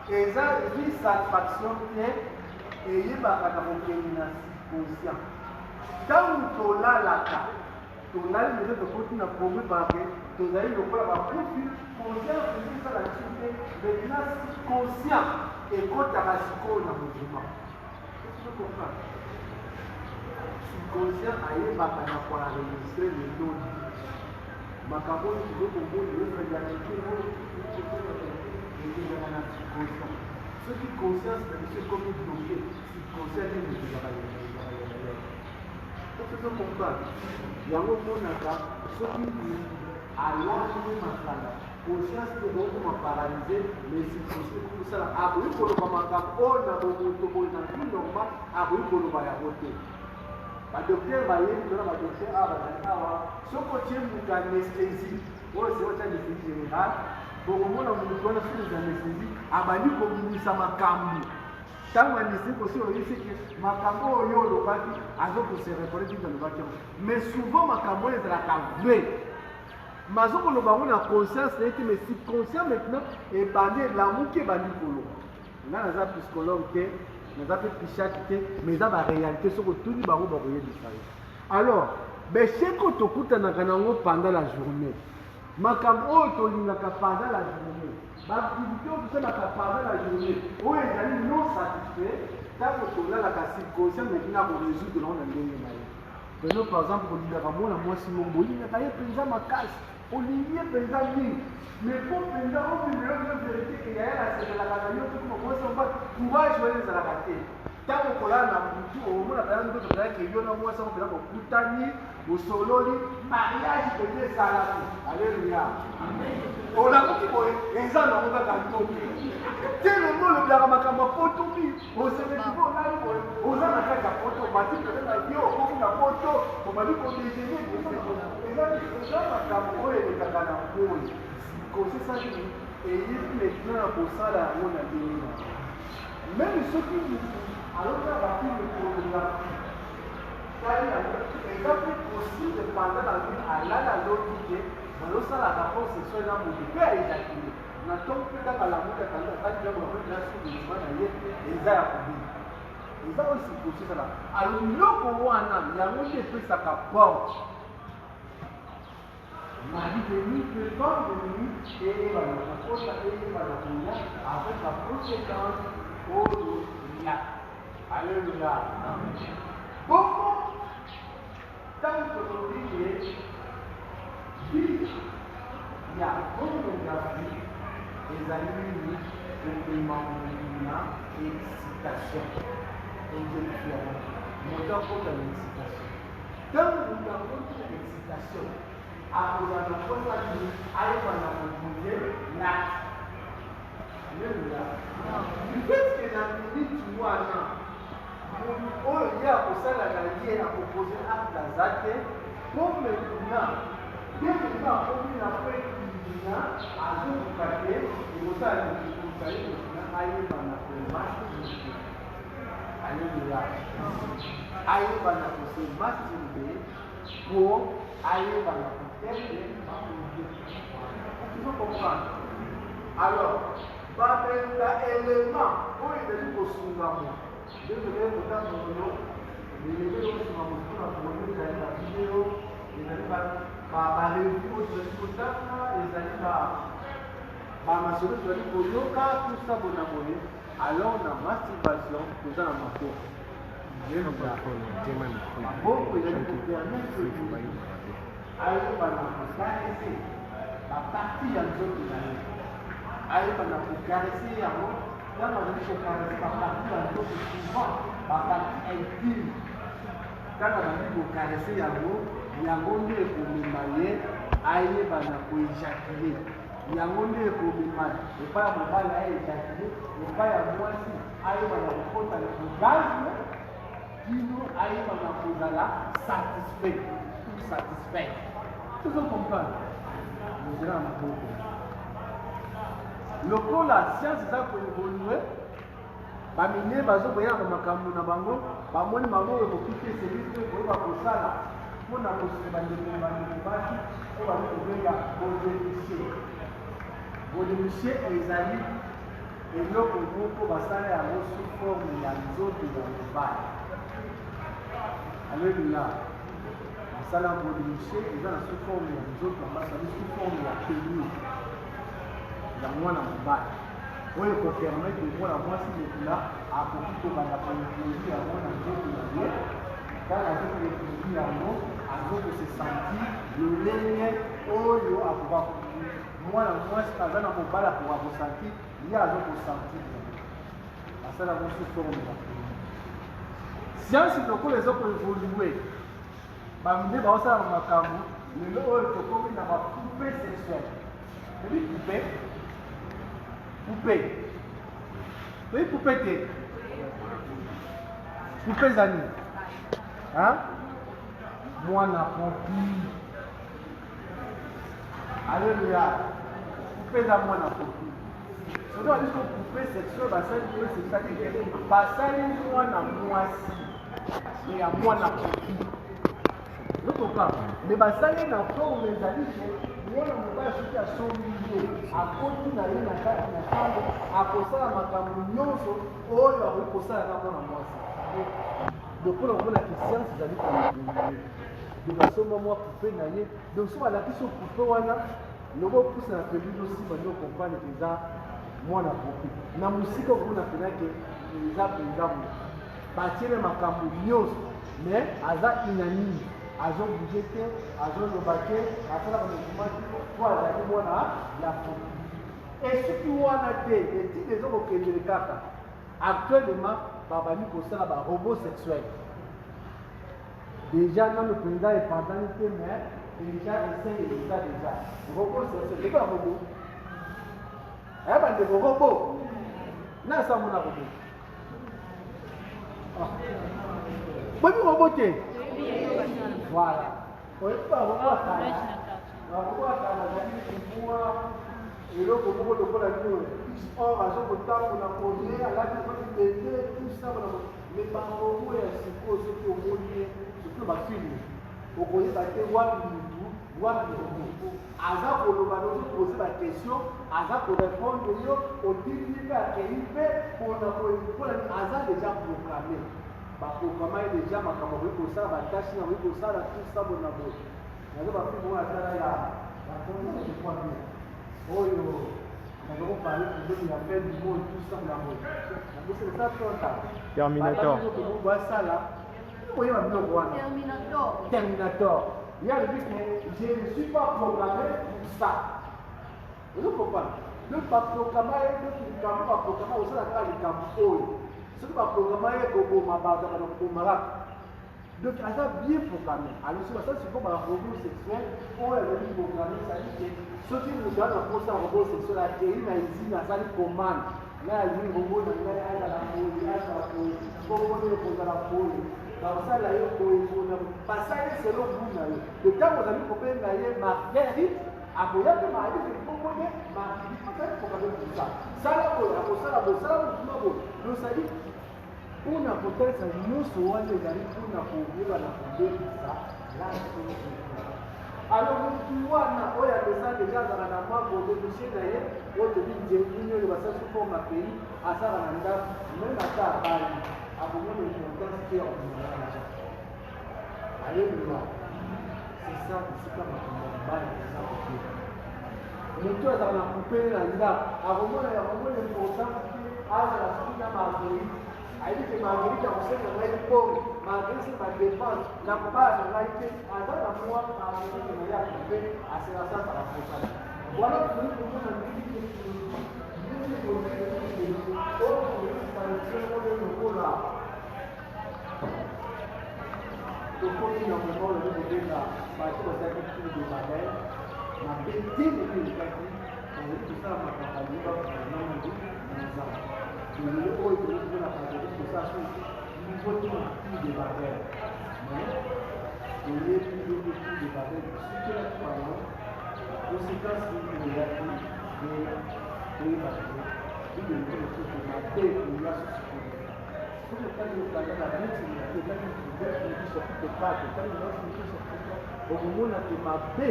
Ezwi satisfaction te eyebaka na kokende na subconscient. Ntango tolalaka tolali meze tokoti na problème bake tozali lokola bakufi conscience ezosala biso te maintenant subconscient ekotaka sikoyo na mouvement. Subconscient ayebaka na koenregistre le doni makambo oyo tozokomoni ezalaka na subconscient. Soki conscience na biso ekomi bloke subconscient ezalaka tozokomprendre yango monaka soki alwani masala conscience te bokoma paralyse mais subconscient kosala akoki koloba makambo oyo na bomoto boye na vie normal akoki koloba yango te. Badokter bayebi tona badokter awa bazali awa soki otie moto anesthésie oyo seotia anesthésie générale bokomona moto wana soki eza anesthésie abandi kobimisa makambo ntango anesthésie kosi oyebiseke makambo oyo olobaki azokoserepole bino alobaki yango mais souvent makambo oyo ezalaka vrai mazokoloba ngo na conscience na ye te mais subconscient maintenant ebandi elamuki ebandi koloba nga naza psychologue te naza mpe psychiatre te mais eza baréalité soki otuni bango bakoyebisa ye alors besheko tokutanaka nango pendant la journée makambo oyo tolingaka pendant la journée baaktivité oyo tosalaka pendant la journée oyo ezali non satisfait ntango tolalaka subconscient maintenant korésoudre nango na ndenge na ye peno par exemple kolingaka mwana mwasi mongo olingaka ye mpenza makasi olingi ye mpenza mingi mais po mpenza obimela yo vérité eyaya nasepelaka na yo soki mokosemba courage wana ezalaka te ntango kolala na butu omonaka ya ndoto ezalaki yo na mwasi yango mpenza bokutani bosololi mariage mpenza esalaki alleluya olakoki boye eza nango kaka ntoto te lelo olobelaka makambo ya poto mingi osepeli mpo olali boye oza na kati ya poto mati mpenza yo okoki na poto obali kodejene eza makambo oyo elekaka na moi kosesaki eyebi maintenant na kosala yango na ndenge na meme soki motu alobela bapime kolonga eza mpe possible pendant la vie alala lobi te bazosalaka po sexuel na motu mpe aezakile na ntongo mpe kaka lamuka kanaaaaasuima na ye eza ya kobina eza oyo sikosesala alo biloko wana yango nde epesaka porte Marie de nuit, le temps de nuit, et la chose avec la conséquence au lac. Alléluia. Beaucoup, tant que l'on dit, il y a pornographie, les amis, le paiement et l'excitation. Et je le fais avant. Mon temps pour l'excitation. Tant que nous avons l'excitation, akozala kosa ni ayeba na kokuze l'acte. Alléluia. Peut-être que na minute wana motu oyo ye akosalaka ye akopose acte aza te po maintenant ye maintenant akomi na po ekilina azokoka te ekosala ekosali kotina ayeba na komasturbe. Alléluia. Ayeba na kosemasturbe po ayeba na tu veux comprendre. Alors, babenga élément oyo ezali kosunga mo ndenge kotanga mono elenge kosunga mo mpona komono ezali na video ezali bareview oyo ezali kotanga ezali bamasolo ezali koyoka tusa bona boye alors na masturbation toza na maboko maboko ezali kopermettre ayeba na kokarese baparti ya nzoto na ye ayeba na kokarese yango ntango azali kokarese baparti ya nzoto souvent baparti intime kaka bandi kokarese yango yango nde ekomema ye ayebana koejakule yango nde ekomema epai ya mobali aejakule epai ya mwasi ayebana kokota orgasme kino ayebana kozala satisfait tozocomprendre nzela ya maboko lokola science eza koevolue bamine bazokoyaka makambo na bango bamoni bango ekoki te selise koyeba kosala mpona kosika bandeko basi oyo bazokobenga bodelusie ezali eloko moko basala yango sous forme ya nzoto ya mobali aleluya basala bodelusie eza na sous forme ya nzoto ya basali sous forme ya pelu ya mwana mobali oyo ekopermettre mwana mwasi lekula akoki kobanda kointroduire yango na nzoto na ye kaka azokointroduire yango azokosesentir lolenge oyo akoka mwana mwasi aza na mobali akoka kosentir ye azokosentir basala yango sous forme ya science lokola ezokoevolue bamine baosala na makambo lelo oyo tokomi na bapoupe sexuelle ebi poupée oui poupée te poupée zani hein mwana popi alléluia poupée za mwana popi soki babiso poupée sexuelle basali poupée sexuelle basali mwana mwasi ya mwana popi lokoka me basali na forme ezali te mwana mobali soki asombi ye akoti na ye na kati na ntango akosala makambo nyonso oyo akoki kosala na mwana mwasi lokola omonaki science ezali koevolue de basomba mwa poupe na ye donc so balakisi poupe wana loko pusa na pelule osimba nde okomprendre eza mwana poupe na mosika okona penake eza mpenza mo batiele makambo nyonso mais aza inanime azobouge te azoloba te asalaka mokumaki po azali mwana ya popi esuki wana te etide ezokokendele kaka actuellement babandi kosala barobot sexuel déjà nano mpenza epandani te mais déjà ese eza déjà robot sexuel eka robot aya bandeko robot nasa mona robot bobi robot te voilà oyebi bakokakana bazali kobua eloko moko lokola nio or azokotambola koye alati koibete tusabona me bangongo ya siko soki omoni ye soki bafilme okoyeba te wapi mutu wapi motu aza koloba nozopoze baquestion aza korépondre yo otindi mpe akei mpe mpona aza déjà programme baprograma ye déjà makambo akoki kosala batashi na akoki kosala tusabo na boye nazo bafilme oyo atala ya batondekwami oyo nazokopale pembeni ya fin du monde tusabo na boye nakosesa tonta Terminator. basala oyeba biloko wana Terminator. Il y a le but que je ne suis pas programmé pour ça. Vous comprenez? Ne pas programmer, ne pas programmer, aussi la carte de campo. Ce n'est pas programmé comme ma base de Maroc. Donc, ça a bien programmé. Alors, c'est ça, c'est comme un robot sexuel. On a le programmé, ça dit que ceux qui nous donnent un poste un robot sexuel, la théorie n'a ici, n'a pas de commande. Là, il y a un robot, il y a la folie, il y a la folie, il y a la folie. basala yo koyebona basali selo buna yo de ntango ozali kobenga ye marguerite akoya mpe marguerite ekokone marguerite ozali kokabe kosa sala oyo akosala bosala motuna boye dosali mpona kotalisa nyonso wana ezali mpona koyeba na kobebisa lase alors motu wana oyo apesa deja azala na mabodelusie na ye oyo tobi nzengini oyo basali forme pays azala na ndako meme ata abali akomona importance te ordinaire alléluia c'est ça esika makambo ya mobali eza kokeba motu azala na coupe na ndako akomona importance te azala soki na marguerite ayebi ke marguerite akosenga ngai mbongo marguerite badepense na kobala na ngai te aza na mwa marguerite na ye ya coupe asela sasaka kosala wana tozali komona ndiki tokomi na moment oyo kobenga bato bazalaki tour de babel mabe te lelo elekaki bazali kosala makambo aliba konamongo na nzambe lelo oyo tokokomona bazali kosala so niveau te na tour de babel mais toyebi ndenge tour de babel sokelaki bango conséquence nini eyaki nde toyeba lelo ilenge mosusu mabe oya sosikoli soki otali okanda na neti etali mosusu chapitre 4 etali mosusu chapitre okomona te mabe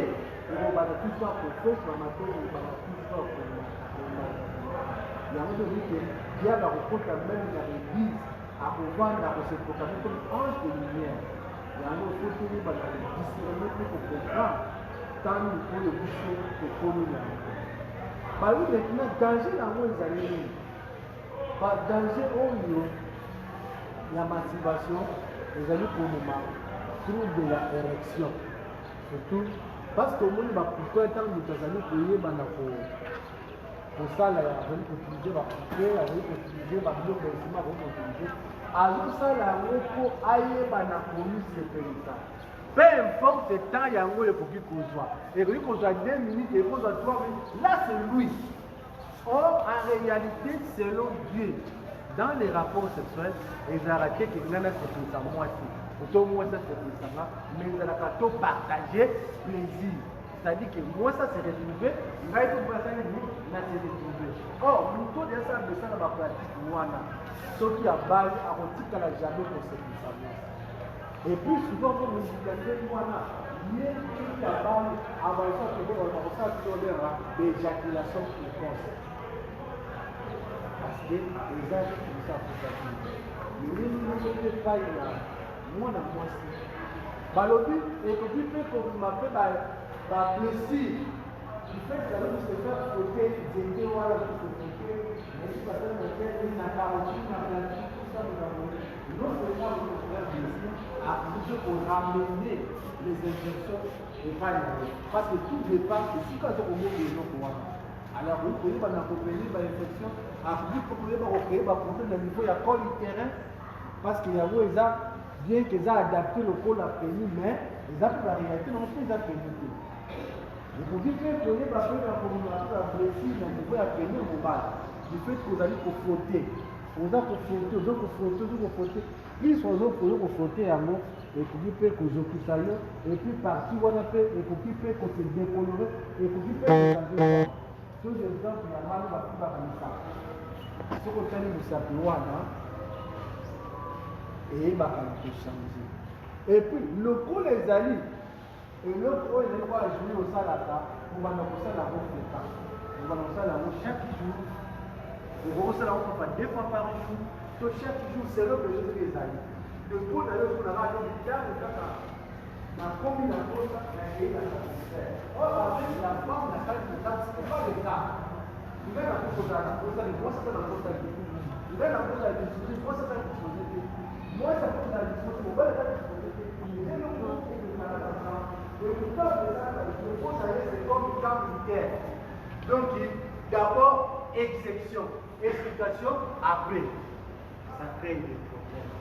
ekobana tuso akofeswa mabe ekobana tuso akoma yango tozike diable akokota meme na église akovanda akoseproclame comme ange de lumière yango ofoteli bana kodiscerne mpe kokomprendre ntango oyo biso tokomi yango balobi maintenant danger yango ezali nini badanger oyo ya masturbation ezali komema trouble ya érection surtout parce que omoni baputo ntango moto azali koyebana kosala azali koutilize baputo azali koutilize babiloko ya nsima akoki koutilize azosala yango mpo ayebana komisepelisa peu importe temps yango ekoki kozwa 2 minutes ekozwa 3 minutes là c'est lui. Or en réalité selon Dieu dans les rapports sexuels ezalaka ke ngana sepelisa mwasi oto mwasi asepelisa mais ezalaka to partager plaisir. C'est-à-dire que moi ça se retrouver ngai to mwasa nini na se retrouver. Or moto de ça besala ba pratique wana soki abali akotikala jamais kosepelisa mwasi. Et puis souvent comme musicalité wana ye soki abali abaisa tobo bakosala tolera d'éjaculation précoce. Parce que les âges qui sont appliqués. Mais nous sommes pas là. Moi, na mwasi. Balobi, et que tu fais comme m'appelle par plaisir. Tu fais que l'homme se fait côté, zété, voilà, tout ce qui est. Mais si personne ne fait, il n'a pas reçu, il n'a pas reçu, tout ça, nous avons dit. Non seulement nous faire plaisir, à toujours pour ramener les injections et pas les. Parce que tout dépend de ce qu'on a au monde de nos pouvoirs. Alors, vous pouvez pas accompagner par l'infection, vous pouvez pas créer par problème au niveau de la col terrain, parce qu'il y a bien qu'ils ont adapté le col à pénis, mais ils ont la réalité, non, ils ont pénis. Vous pouvez faire que les bâtons à blessure, mais vous pouvez pénis au bas. Du fait que vous allez frotter, vous allez frotter, puis soit vous frotter à moi, et puis peut que vous occupez, et puis partout on a fait, et puis peut que c'est décoloré, et puis peut que vous avez. Tous les exemples ya mali bakuba kanisa soko tani musapi wana eyebaka na kochange et puis lokola ezali eloko oyo ezali kwa jour osalaka obanda kosala yango fréquence obanda kosala yango chaque jour okokosala yango papa 2 fois par jour to chaque jour selon besoin soki ezali epona yo okonaka yo bitano kaka nakomi na kosa nakei na satisfaire. Or avec la femme na kati na kati c'est pas le cas. Ngai na kosa na kosa ni moi c'est na kosa ni. Ngai na kosa ni moi c'est na kosa ni. Moi c'est na kosa ni moi c'est na kosa ni. Et le groupe est dans la maison. Et le temps de ça il faut aller c'est comme camp militaire. Donc d'abord exception, explication après. Ça crée des problèmes.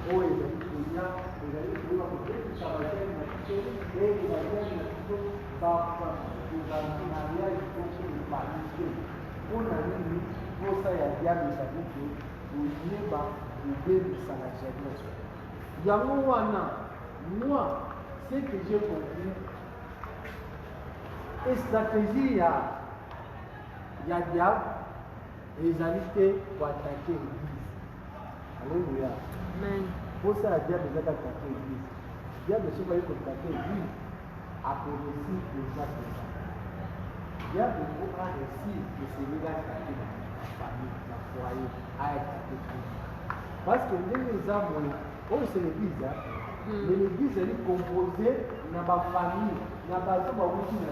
Oh, ezali kolia ezali kolia kotekisa batene na biso ete batene na biso bakozala liboso epanise mpona nini posa ya diable ezali te koyeba kobebisa la jeunesse yango wana moi ce que j'ai compris stratégie ya diable ezali te koatake église. Alléluia. Amen. Pour ça, diable est attaqué l'église. Diable est souvent attaqué l'église. Après réussir les gens de ça. Diable pourra réussir que c'est les gars attaqués dans la famille, dans le foyer, à attaquer l'église. Parce que les hommes, comme c'est l'église, mais l'église elle est composée dans ma famille, dans ma famille.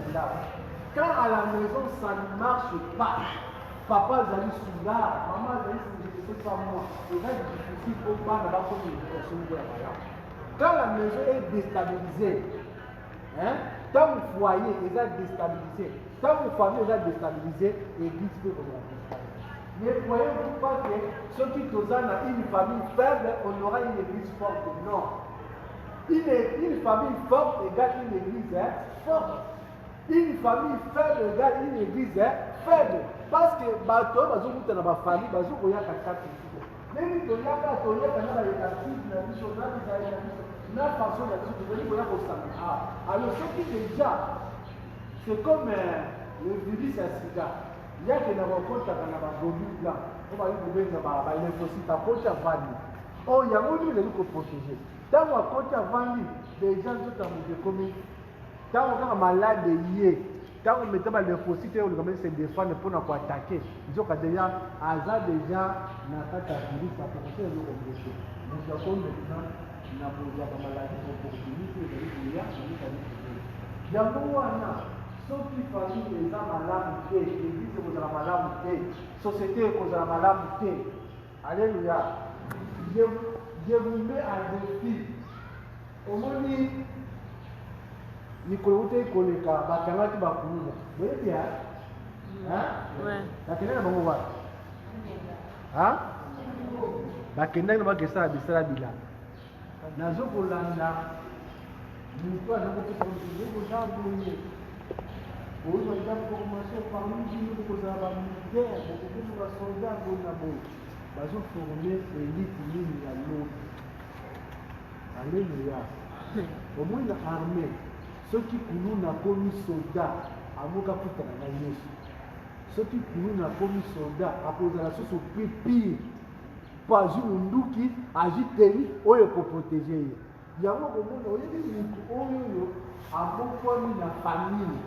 Quand à la maison ça ne marche pas, papa zali soulard, maman zali c'est pas moi. C'est difficile pour pas d'avoir comme une personne de la maison. Quand la maison est déstabilisée, tant le foyer est déstabilisé, tant la famille est déstabilisée, l'église peut vous la déstabiliser. Mais voyez-vous pas que ceux qui sont dans une famille faible, on aura une église forte. Non. Une famille forte égale une église forte. Une famille faible égale une église faible. Parce que bateau, dans ma famille, bateau, il y a 4. Même si il y a 4, il y a 4 façon de alors, ce qui déjà, c'est comme le virus à sida. Il y a que nous rencontrons dans la globule là. On va y trouver dans la lymphocyte à côté à Vani. Oh, il y a beaucoup de gens qui protéger. Dans la côté à Vani, des gens qui sont commis. Quand on est malade, quand on met les lymphocytes, on commence à se défendre pour nous attaquer. Ils ont déjà, hasard déjà, n'a pas de virus à protéger les communautés. Nous avons maintenant, nous avons la maladie opportunité de l'IA, il y a beaucoup ceux qui font les âmes à l'âme, l'église est à la l'âme, la société est à la l'âme. Alléluia. Je vous mets à défi. Au moins, Nicolas Koleka, Bakamati Bakouza. Vous voyez bien? Hein? Ouais. La Kenya n'a pas mouvoir. Hein? La Kenya n'a pas que ça, Bissara Bila. Nazo Kolanda, nous pas nous pouvons continuer aux gens de pour nous, il y a une formation parmi nous pour les militaires, pour les soldats, pour les ils ont formé l'élite ligne à l'autre. Alléluia. Au moins, l'armée, ceux qui nous n'ont commis soldats, à Mokaputa na Yesu. Ceux qui nous n'ont commis soldats, à cause de la sauce au pire, pas un qui agit tenu, ou pour protéger. Il y a un moment où il y a la famille.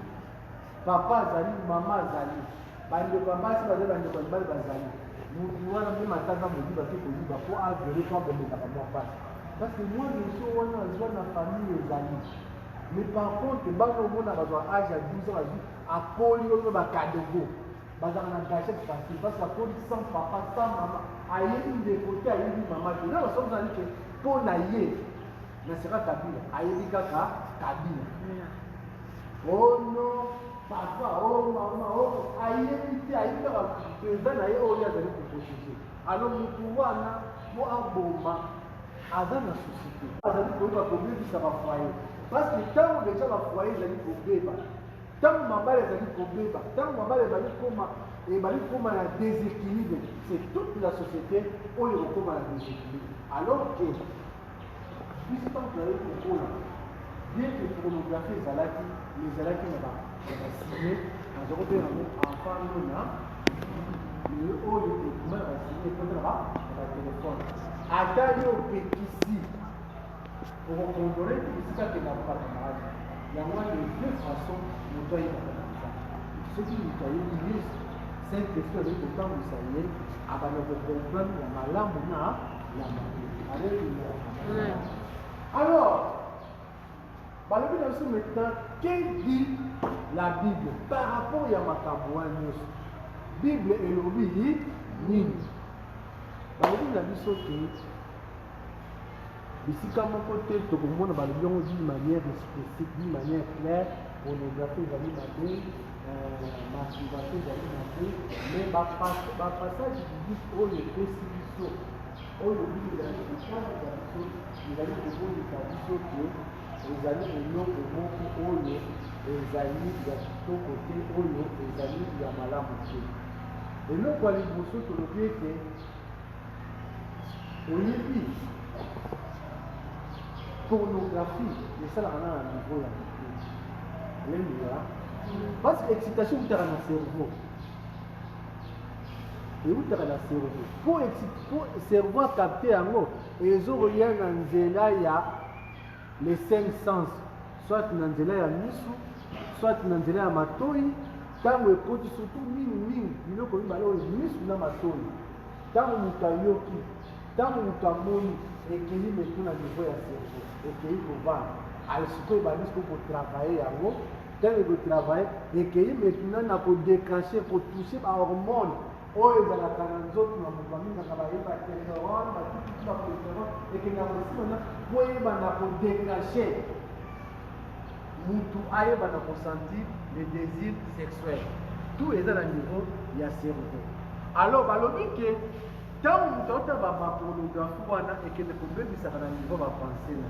Papa Zali, maman Zali. Bande papa si bazali bande bazali bazali. Mutu wana mimi matanga mudi baki kuliba pour avérer quand bende ta moi pas. Parce que moi je suis wana zwa na famille Zali. Mais par contre bano mona bazwa âge à 12 ans à koli oyo ba kadogo. Bazana na gâchette facile parce que koli sans papa sans maman. Aïe une de côté aïe maman. Là on sommes allés que pour na yé. Na sera kabila. Aïe kaka kabila. Oh non. Papa, oh maman, oh, aïe, aïe, alors nous pouvons pour un bomba à la société. Parce que tant que déjà la foyer, ils allaient pour bébé. Tant que maman les allaient pour bébé. Tant que maman les allaient comme un déséquilibre. C'est toute la société où ils ont comme un déséquilibre. Alors que, puisqu'on a eu pour bien que la pornographie, les alaki n'a pas. Signé, en enfant, le haut de document va signer contre la téléphone. Attendez au pétici pour contrôler tout ça qui n'a pas de camarade. Il y a moins de deux façons de nettoyer la camarade. Ceux qui nettoient le c'est une question avec le temps où ça y est, avant de comprendre la malade, on a la maladie. Alors, maintenant, qu'est-ce dit la Bible par rapport à Makamouanos? Bible et l'obéi, nini. La Bible a dit ce que, ici, quand on peut être au monde, d'une manière spécifique, d'une manière claire, pornographie, masturbation, mais le passage du dit, oh, le pécificio, oh, le Bible a dit, il a dit, ezali eloko moko oyo ezali ya kitoko te oyo ezali ya malamu te. Eloko ya liboso tolobi ete oyebi pornographie esalaka na niveau ya moke. Alléluia. Parce que excitation eutaka na cerveau. Eutaka na cerveau. Pour cerveau acapte yango ezokoya na nzela ya les 5 sens, soit dans nzela ya misu, soit dans nzela ya matoi, tango ekoti surtout mingi biloko mibale oyo misu na matoi. Tango moto ayoki, tango moto amoni ekeli metu na niveau ya cerveau, ekeli kovanda. Alors sikoyo ebandi sikoyo kotravaille yango, tango ekotravaille ekeli metu na kodéclencher, kotouche bahormone oyo ezalaka na nzoto na moto bamingaka bayeba testosterone batututu bakolesterone ekengaka mosimana po eyebana kodéclenche mutu ayebana kosentir le désir sexuel. Tout eza na niveau ya cerveau. Alors balobi ke ntango moto aota bapornographie wana ekende kobebisaka na niveau bapense na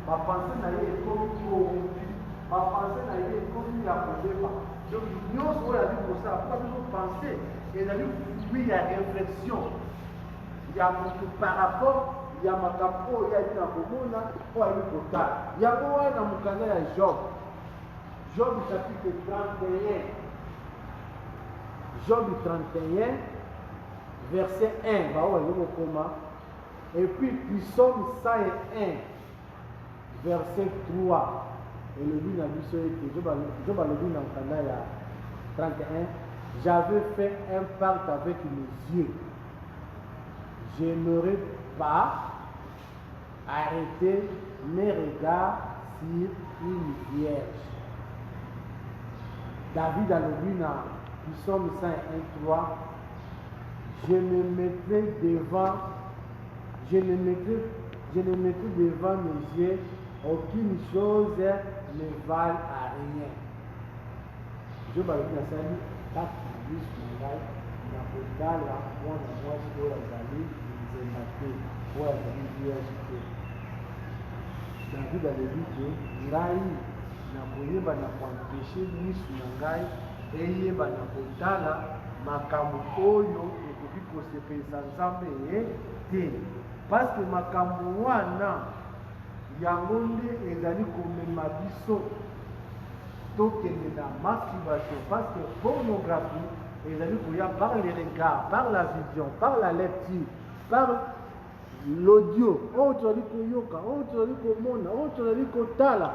bapense na ye ekomi corrompu, bapense na ye ekomi ya koyeba. Donc nyonso oyo ali kosala mpo biso pense ezali fruit ya réflexion ya moto par rapport ya makambo oyo ali na komona oyo ali kotala. Yango wana na mokanda ya Job, Job chapitre 31, Job 31 verset 1 baoyo ali kokoma, et puis Psaume 101 verset 3 elobi na biso ete Job alobi na mokanda ya 31, j'avais fait un pacte avec mes yeux, je n'aurais pas arrêté mes regards sur une vierge. David alobi na Psaume 101:3, je ne mettrai devant mes yeux aucune chose ne vale à rien. Je vais vous dire ça, na kotala mwana mwasi oyo azali nzemba te, oyo azali vierge te. David alobi ke ngai na koyeba na koempeshe misu na ngai eyeba na kotala makambo oyo ekoki kosepelisa Nzambe ye te, parce que makambo wana yango nde ezali komema biso tokende na masturbation, parce que pornographie ezali koya par les regards, par la vision, par la lecture, par l'audio oyo tozali koyoka, oyo tozali komona, oyo tozali kotala,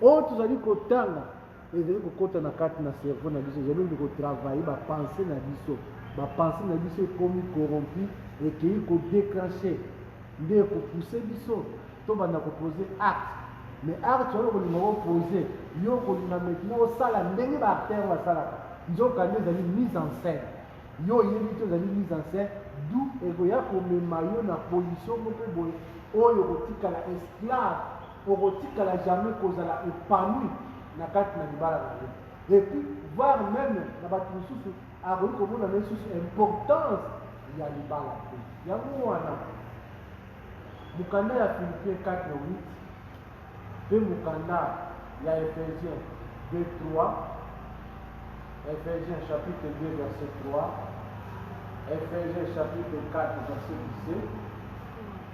oyo tozali kotanga, ezali kokota na kati na cerveau na biso, ezali kotravaille bapense na biso, bapense na biso ekomi corrompu, ekei kodéclenche nde ekopousse biso tobanda kopose acte. Mais acte oyo kolinga kopose yo kolinga maintenant osala ndenge baacteur basalaka, nzoka nde ezali mise en scène, yo oyebi te ezali mise en scène, d'où ekoya komema yo na position moko boye oyo kotikala esclave, okotikala jamais kozala épanoui na kati na libala na yo. Et puis voir même na bato mosusu akoki komona na lisusu importance ya libala te. Yango wana mukanda ya Philippiens 4:8 pe mukanda ya Ephésiens 2:3, Ephésiens chapitre 2 verset 3, Ephésiens chapitre 4 verset 17,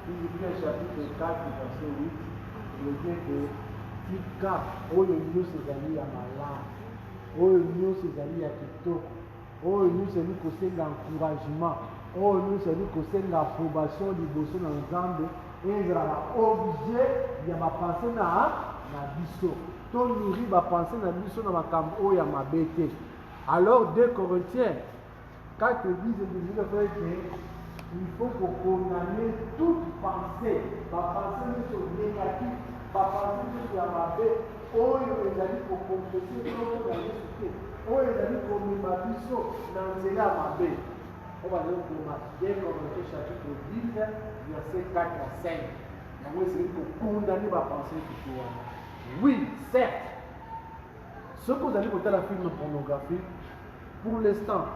Philippiens chapitre 4 verset 8, le dit que tika oyo nyonso ezali ya malamu, oyo nyonso ezali ya kitoko, oyo nyonso ezali kosenga encouragement, oyo nyonso ezali kosenga approbation liboso na Nzambe, ezala objet ya bapense na biso, to nourri bapense na biso na makambo oyo ya mabe te. Alors 2 Corinthiens 4 dit que il faut condamner toute pensée, bapense nyonso négative, bapense nyonso ya mabe oyo ezali kokomplese biloko na Yesu te, oyo ezali komema biso na nzela ya mabe. On va aller pour Matthieu chapitre 10 verset 4 à 5. Yango ezali kokondamne bapense tutu wana. Oui, certes, ce que vous allez côté la film pornographie, pour l'instant,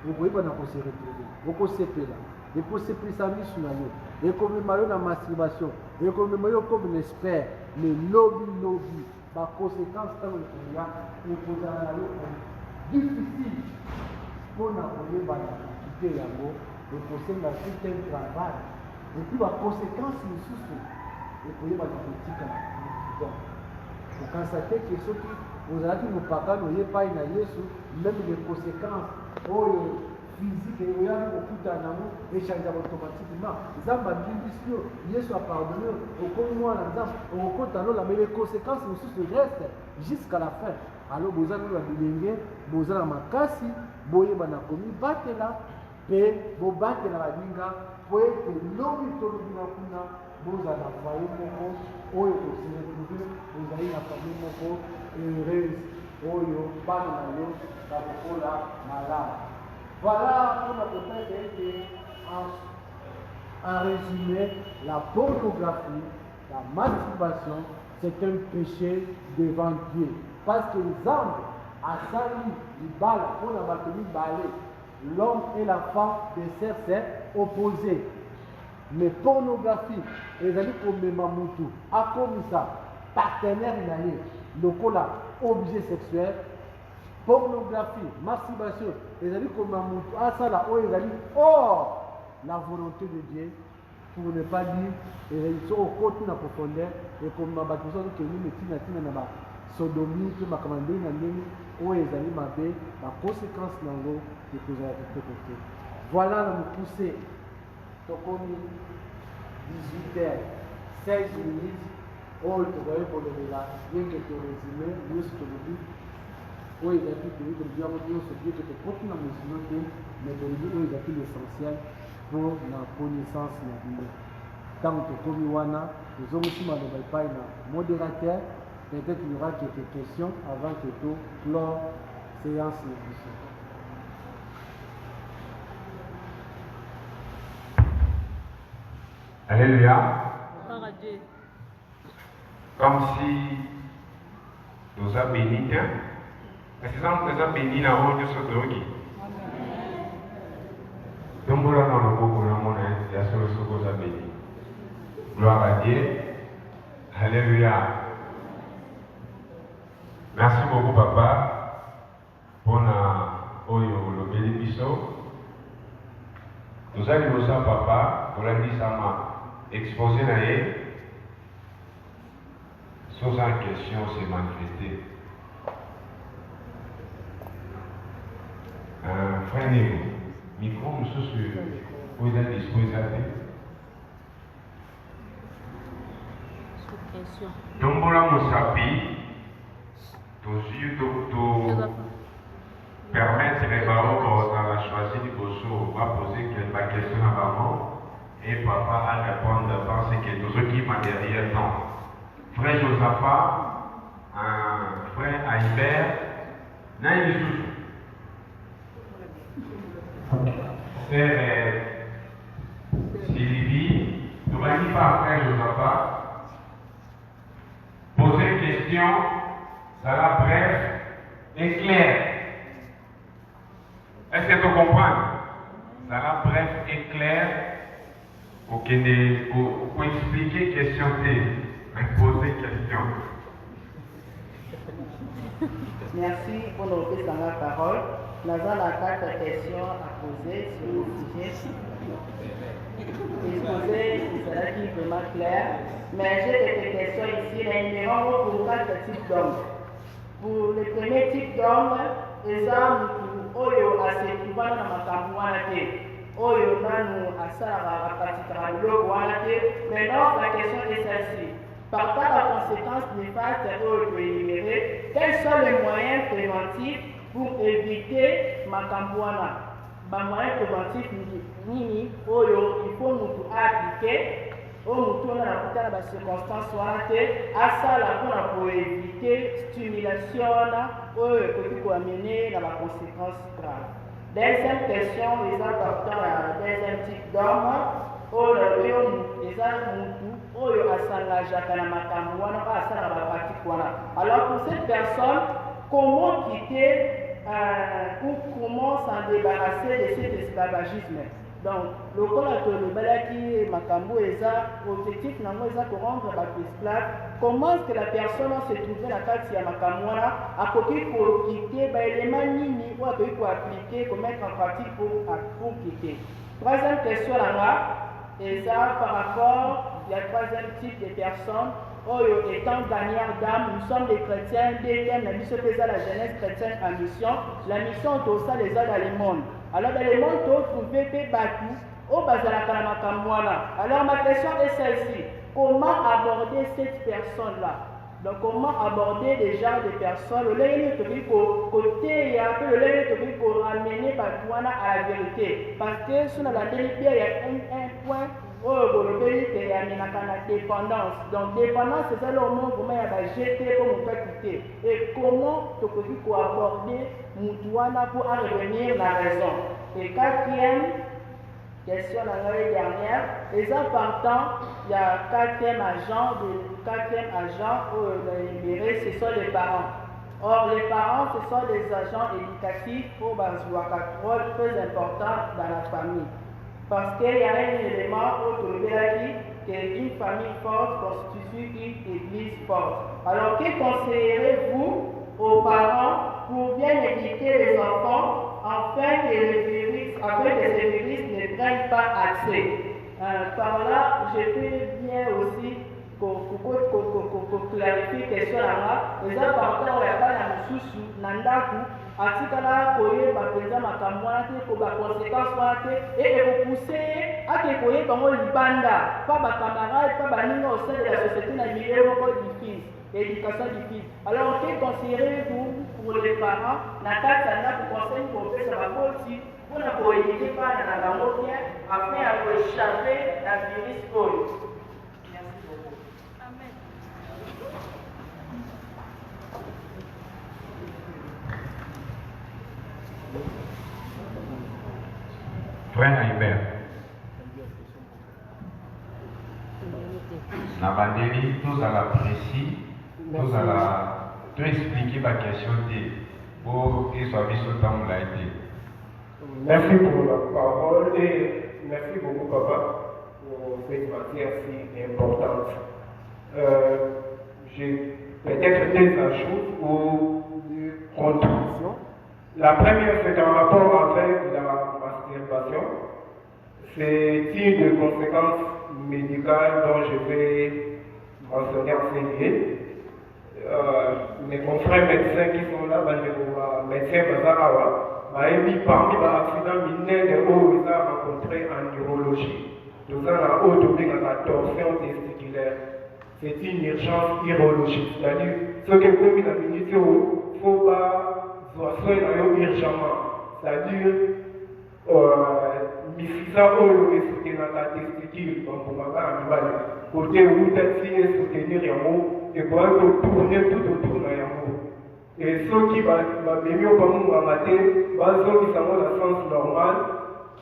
vous voyez pas dans se retrouver, vous possédez là, et pour se présamer sur la nuit, et comme maillot dans masturbation, et comme maillot comme un expert, mais lobby, par conséquence, quand on y a, vous posez un maillot difficile pour n'envoyer par la quantité yango, et posséder la suite un travail, et puis par conséquence, nous souffrons, et pour y avoir des critiques à la vous constatez que ceux qui vous avez dit, vous n'avez pas eu même les conséquences physiques et vous avez tout un amour échangé automatiquement. Zamba dit Yesu a pardonné au moi au compte alors mais les conséquences nous restent jusqu'à la fin. Alors vous avez la bilingue, vous avez la makasi, vous avez la commis batela, et vous battez la binga, pour être l'homme de vous avez la foyer oyo se retrouver ezali na famille moko heureuse oyo bana na yo bakokola malamu. Voilà on a peut-être été en résumé, la pornographie, la masturbation, c'est un péché devant Dieu. Parce que Nzambe asali libala mpona bato mibale, l'homme et la femme de sexe opposé. Mais pornographie ezali komema mutu akomisa partenaire na ye lokola objet sexuel, pornographie, masturbation, ezali komema mutu asala oyo ezali hors la volonté de Dieu, pour ne pas dire ezali so okoti na profondeur ekomema bato mosusu okengi metina tina na basodomie mpe makambo ndenge na ndenge oyo ezali mabe baconséquence nango ekozala kitoko te. Voilà na mokuse tokomi 18h16 oyo tokoki kolobela yenge toresume nyonso tolobi oyo ezalaki toyei tolobi yango nyonso bieke tokoti na mosino te mais tolobi oyo ezalaki l'essentiel pour la connaissance na bino. Ntango tokomi wana tozongisi maloba epai na modérateur. Peut-être qu'il y aura quelques questions avant que tout clore séance de biso. Alléluia. Comme si nous avons béni, mais c'est ça que nous avons béni la route de ce drogue. Donc, nous avons le beaucoup de monde, il y a ce que nous avons béni. Gloire à Dieu. Alléluia. Merci beaucoup, papa, pour le bénéfice. Nous allons ça, papa, pour la dit ça m'a exposé là, sans en question, c'est manifesté. Frère Néo, micro, monsieur, vous êtes disposé à dire. Dombola Moussapi. Permettre les parents quand on a choisi du Bosso, on va poser ma question à maman et papa à répondre dans ce que nous qui m'a derrière temps. Frère Josaphat, frère Aïbert, Naïsou, frère Sylvie, nous allons pas frère Josaphat poser une question. Ça va bref et clair. Est-ce que tu comprends? Ça va bref et clair pour expliquer question T, poser question. Merci pour nous offrir dans la parole. Nous avons la 4 questions à poser sur le sujet. Exposé, c'est là qui est vraiment clair. Mais j'ai quelques questions ici. Les numéros pour 4 types d'hommes. Pour le premier type d'homme, les hommes oyo asekiwana na makambo wana te oyo nanu asalaka pratikaka biloko wana te. Maintenant, la question est celle-ci. Par rapport à la conséquence néfaste oyo toénuméré, quels sont les moyens préventifs pour éviter makambo wana? Moyens préventifs nini oyo il faut mutu appliquer oyo mutu ona nakutana ba circonstance wana te asala mpona koéviter stimulation wana oyo ekoki koamene na baconséquence grave. Deuxième question, les importants à la deuxième type d'homme oyo eza mutu oyo asangajaka na makambo wana oyo asala bapratique wana. Alors pour cette personne, comment quitter ou comment s'en débarrasser de cet esclavagisme? Donc, le balaki makambo eza objectif nango eza ko rendre bato esclave. Comment est-ce que la personne se trouve na kati ya makambo wana akoki ko quitter ba élément nini ou akoki ko appliquer, ko mettre en pratique pour quitter? Troisième question là eza par rapport il y a troisième type de personnes oyo étant gagnant d'âme. Nous sommes des chrétiens, deuxième la mission que la jeunesse chrétienne en mission. La mission tout ça les a dans le monde. Alors dans le monde tout trouver des battus au bazalaka na makambo wana. Alors ma question est celle-ci. Comment aborder cette personne là? Donc comment aborder les genres de personnes? Le lien tobi côté et un peu le lien tobi pour ramener battu wana à la vérité. Parce que sur la vérité il y a un point. Oh, le pays est à la dépendance. Donc, dépendance, c'est ça le moment où on va jeter comme on peut quitter. Et comment tu peux aborder Moutouana pour en revenir la raison. Et quatrième question, la dernière, les partants, il y a quatrième agent, ce sont les parents. Or, les parents, ce sont les agents éducatifs pour jouer un rôle très important dans la famille. Parce qu'il y a un élément où tu le qu'une famille forte constitue une église forte. Alors, que conseillerez-vous aux parents pour bien éduquer les enfants afin que ces virus ne prennent pas accès? Par là, je peux bien aussi clarifier question là. Les enfants ont la sous nandaku. Atikala koye bapenza makambo wana te ko ba conséquence wana te et repousser ake koye bango libanda pas ba camarade pas ba ninga au sein de la société na milieu moko difficile éducation difficile. Alors que conseillerez-vous pour les parents na kati ya pour conseiller pour faire ça bakoti pour na ko éduquer pas na bango bien afin à échapper la virus oyo. Merci beaucoup. Amen. Frère Hubert, na bandeli tozala précis, tozala expliquer ma question pour que soit biso ntango la été. Merci pour la parole et merci beaucoup papa pour cette matière si importante. J'ai peut-être des ajouts ou des contributions. La première, c'est en rapport avec la masturbation. C'est une des conséquences médicales dont je vais mentionner en CNI. Mes confrères médecins qui sont là, médecins Bazarawa, parmi les accidents mineurs où ils ont rencontré en neurologie. Nous avons la torsion testiculaire. C'est une urgence urologique. C'est-à-dire, ce que vous avez minute, il ne faut pas urgemment. C'est-à-dire, misisa oyo esutenaka testicule côté où tati esoutenir yango ekoki kotourne tout autour na yango et soki bamemi oyo bamonganga te bazongisa yango na sens normal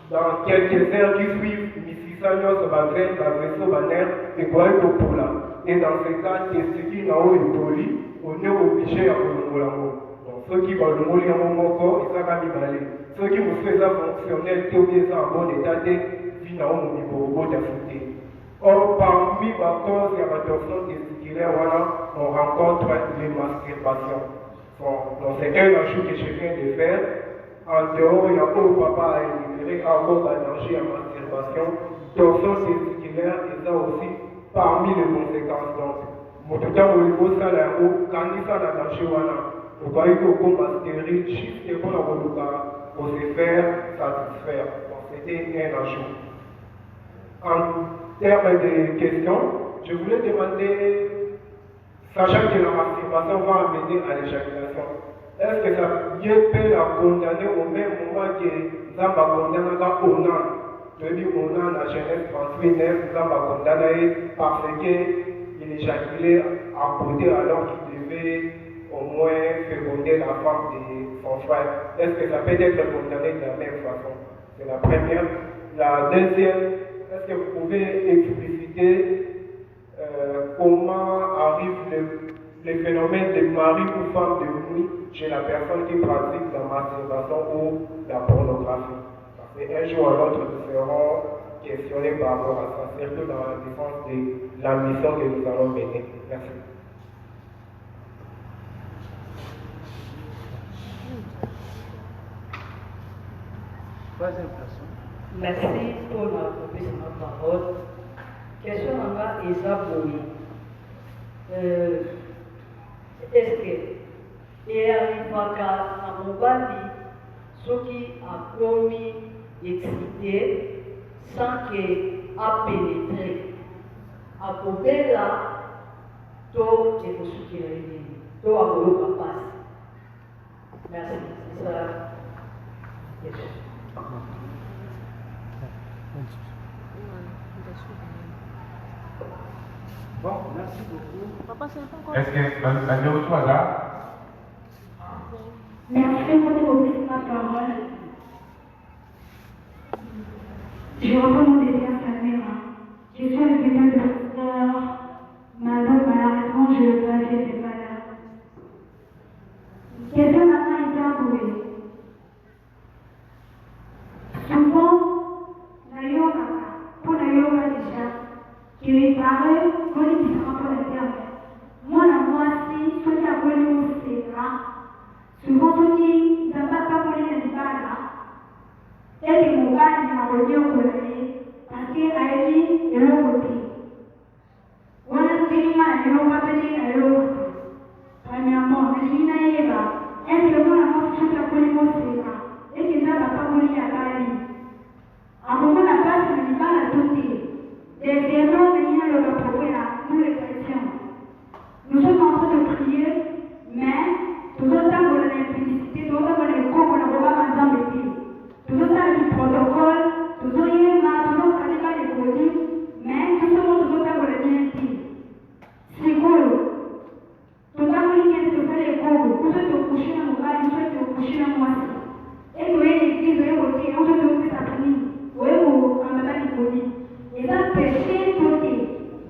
dans quelques heures qui suivent misisa nyonso baveine baveso banerf ekoki kopola et dans ce cas testicule na oyo etoli on est obligé ya kolongola yango. Ceux qui vont le mourir en mon corps, ils sont cannibales. Ceux qui vous font ça fonctionnel, ils sont en bon état de vie dans mon niveau, au bout d'affûter. Or, parmi les causes de la torsion testiculaire, on rencontre les masturbations. Donc, c'est un ajout que je viens de faire. En dehors, il y a un papa à énumérer, encore un danger à masturbation. Torsion testiculaire, et ça aussi parmi les conséquences. Donc, mon temps au niveau salaire, quand il y a un danger, vous voyez que vous mastérer juste pour se faire satisfaire. Donc c'était un ajout. En termes de questions, je voulais demander, sachant que la masturbation va amener à l'éjaculation, est-ce que ça peut la condamner au même moment que Zamba condamne au nan? Je dis au nan, la Genèse 38, Zamba condamné parce qu'il éjaculait à côté alors qu'il devait au moins féconder la femme de son frère. Est-ce que ça peut être condamné de la même façon? C'est la première. La deuxième, est-ce que vous pouvez expliciter comment arrive le phénomène de mari ou femme de nuit chez la personne qui pratique la masturbation ou la pornographie? Parce qu'un jour ou l'autre, nous serons questionnés par rapport à ça, surtout dans la défense de la mission que nous allons mener. Merci. Merci pour ma prise de parole. Question nanga eza boye. Est-ce que eyarivaka na mobali soki akomi excité sans que apénétré akobela to ekosukela ye to akoloka pasi? Merci. C'est ça. Yes. Bon, merci beaucoup. Est-ce que la numéro 3 là? Merci pour ma parole. Je reprends mon désir caméra. Je suis le quelqu'un de docteur. Malheureusement, je le dois faire des malades. Quelqu'un m'a été avoué. Souvent, la yoga, pour la yoga déjà, qui akonyokola ye pake ayebi eloko te wana ntelema na eloko apete na eloko te premièrement nazwi nayeba eke mwana mosusu akoli moseka eke nza bapakoli ya bali akomona mpasi na libala to te deuxièmement nayi naloba propos ya nous les chrétiens nous sommes en train de prier mais tozotambola na impudicité tozotambola ekoko na kobanga nzambe te tozotala biprotocole tozoyema tozokalela ekoli mais tosomo tozotambola bien te sikoyo tozamoli kende tosala ekoko kuso tokushe na mobali kuso tokushe na mwasi eke oye l'église oye kote kuso tokopesa puni oye kokangata likoli eza péché to te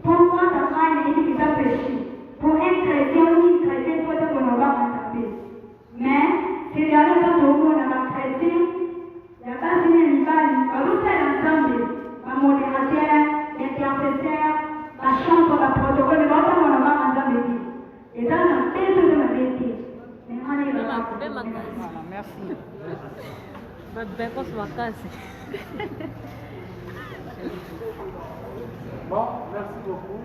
po mwanda mani eyebi eza péché pour un chrétien ou une chrétienne faut être qu'on va rattraper mais c'est derrière ça tout le monde a chrétien il y a pas fini l'ibali bazosala ensemble bamodérateur l'intercesseur bachantre baprotocole baotamona banga nzambe te eza na peso to na be te merci babekos makasi. Bon, merci beaucoup.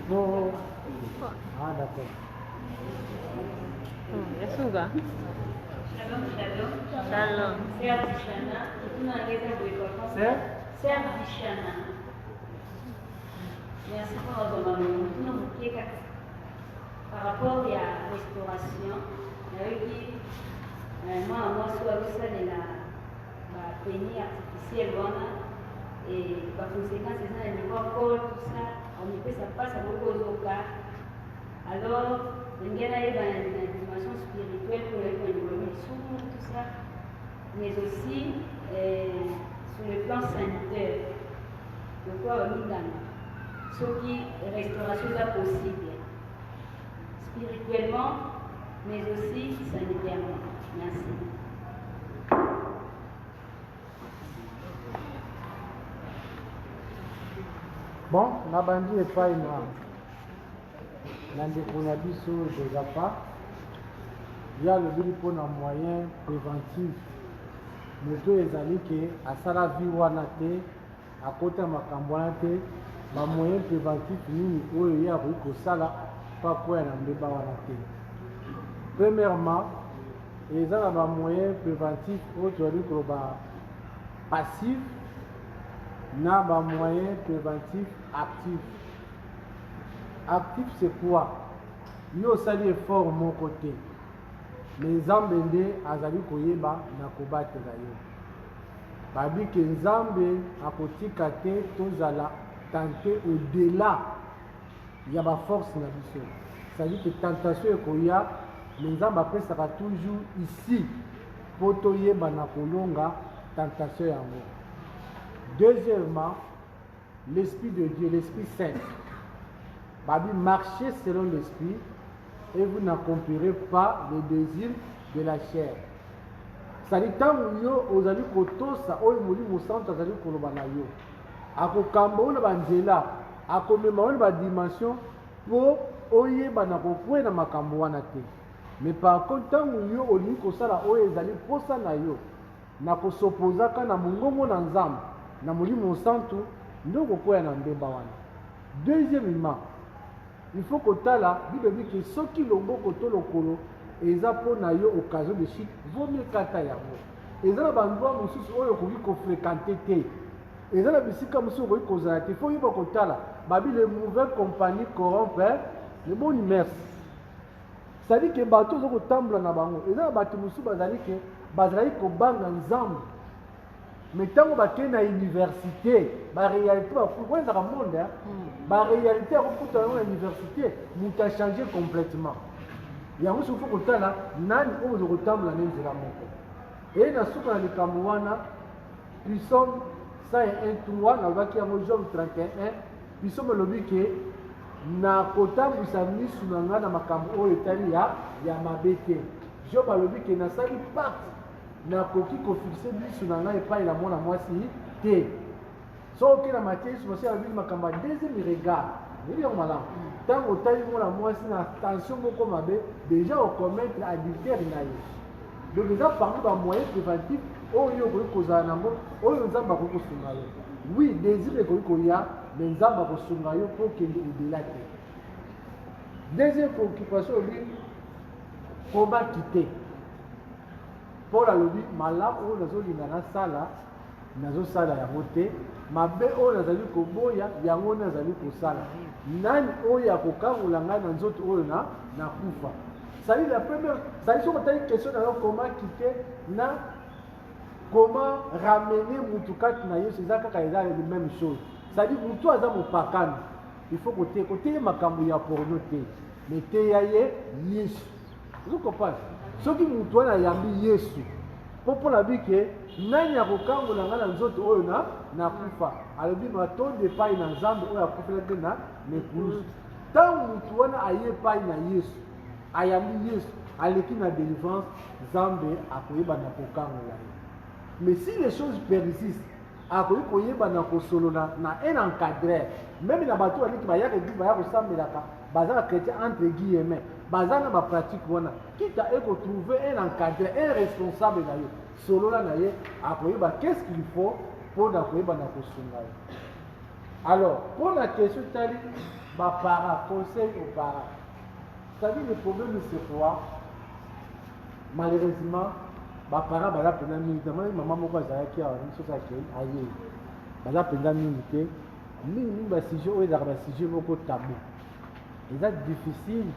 Bon. Ah, d'accord. Yasuga. Shalom, shalom. Shalom. Sœur Dishana, tunaongeza kuipa. Sœur Dishana. Merci pour votre maman. Tunamkieka par rapport à la restauration. Nayoki moi soit rusalela ba peni artificielle wana et par conséquent c'est ça les niveau col tout ça on ne peut pas ça beaucoup aux cas alors ngena eba na dimension spirituelle pour les niveau tout ça mais aussi sur le plan sanitaire de quoi on y gagne ce qui restauration est possible spirituellement mais aussi sanitairement. Merci. Bon, nabandi epai na ndeko na biso Josapha ya lobili mpona moyen préventif moto ezali ke asala vi wana te akota makambo wana te bamoyen préventif nini oyo ye akoki kosala mpa koya na mbeba wana te. Premièrement, ils ont un moyen préventif aujourd'hui pour le passif, n'a un moyen préventif actif. Actif c'est quoi? Il y a aussi des efforts de mon côté. Les Zambende azali koyeba na kobatela yo. Babi ke Nzambe akotika te tozala tenter au-delà. Il y a ba force na biso. C'est-à-dire que tentation ekoya mais Nzambe apesaka toujours ici po toyeba na kolonga tentation yango. Deuxièmement, l'Esprit de Dieu, l'Esprit Saint. Babi, marchez selon l'Esprit et vous n'accomplirez pas les désirs de la chair. C'est-à-dire que yo ozali kotosa oyo molimo santo azali koloba na yo. Akokamba oyo banzela, akomema oyo ba dimension po oyeba na kokwena makambo wana te. Mais par contre, tant que yo olingi kosala oyo ezali posa na yo na kosopozaka na mongongo na Nzambe na molimo santo ndoko koya na mbeba wana. Deuxièmement, il faut kotala Bible dit que soki loboko to lokolo eza pona yo occasion de chute vaut mieux kata yango. Eza na bandwa mosusu oyo koki ko fréquenter te. Eza na bisika mosusu koki kozala te. Faut yeba kotala babi les mauvaises compagnies corrompent les bonnes mœurs. C'est-à-dire que bato zo kotambola na bango eza na bato mosusu bazali kobanga Nzambe. Mais tant que na université, la réalité pourquoi dans le monde la réalité à l'université nous a changé complètement. Il y a un souffle que là nani on se ressemble la même la moko. Et na souka na likamwana nous sommes 101 na baki ya Job 31 nous sommes lobi ke na kotambisa misu na nga na makambo oyo etali ya mabete. Job alobi ke na sali pacte na koki ko fixer biso na ngai epai na mwana mwasi te soki na Matthieu soki alobi makambo deuxième regard nini yango malamu ntango otali mwana mwasi na tension moko mabe déjà ocommettre adultère na ye donc eza parmi ba moyen préventif oyo okoki kozala nango oyo nzambe akoki kosunga yo. Oui, désir ekoki koya mais nzambe akosunga yo mpo okende odela te. Deuxième préoccupation obi koma kite. Paul alobi malamu oyo nazolinga nazosala yango te, mabe oyo nazali koboya yango nazali kosala. Nani oyo akokangola ngai na nzoto oyo nakufa? C'est la première, ça sur une question alors comment quitter na comment ramener mutukat na yo c'est ça kaka eza la même chose. Ça dit mutu aza mopakana. Il faut côté makambo ya porno te. Mais te ya ye Yesu. Vous comprenez? Ce qui mutu na yambi Yesu. Pour la vie que nani akokangola nga na nzoto oyo na kufa. Alobi matonde epai na nzambe oyo akufela te na nekulusu. Tant mutu wana aye epai na Yesu. Ayambi Yesu aleki na délivrance Nzambe akoyeba na kokangola ye. Mais si les choses persistent akoyi koyeba na kosolola na un encadreur même na bato aleki bayaka ebi baya kosambelaka baza chrétien entre guillemets baza na bapratique wana quitte à trouver un encadreur un responsable na yo solola na ye akoyeba qu'est-ce qu'il faut pour na koyeba na kosunga ye. Alors pour la question tali bapara conseil aux parents. C'est-à-dire le problème c'est quoi? Malheureusement, mes parents baza pena mingi maman moko azalaki awa misoso akei aye baza pena mingi te mingi basujet oyo ezalaka basujet moko tabu. Eza difficile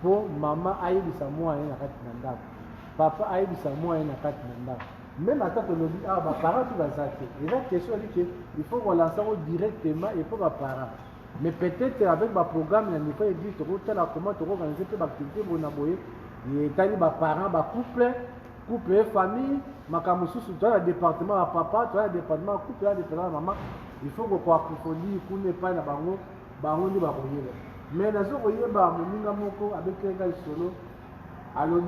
po mama ayebisa mwana ye na kati na ndako, papa ayebisa mwana ye na kati na ndako. Même ata tolobi awa baparent to baza te, eza question alike il faut relancer yango directement et pour baparent. Mais peut-être avec ma programme, il faut dire comment organiser les activités pour nous. Il y a des parents, couple, famille, le département à papa, le département couple, le département maman. Il faut qu'on approfondisse, qu'on n'ait pas la bango, mais nous avons avec les gars solo. Alors,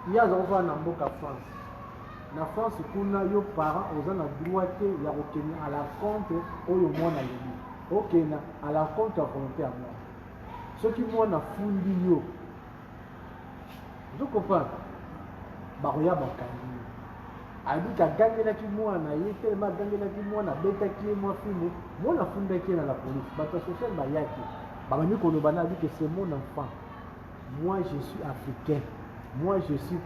il y a des enfants en France. En France, kuna yo parents aux en droit à la compte au monde. Ok, à la compte à volonté à moi. Ce qui moi na fundi yo. Vous comprenez? Baroya bakandi. Abi ka gangela ki moi na yete ma gangela ki moi na beta ki moi filmo. Moi na funda ki na la police. Bata social ba yaki. Ba mi ko no bana dit que c'est mon enfant. Moi je suis africain. Moi je suis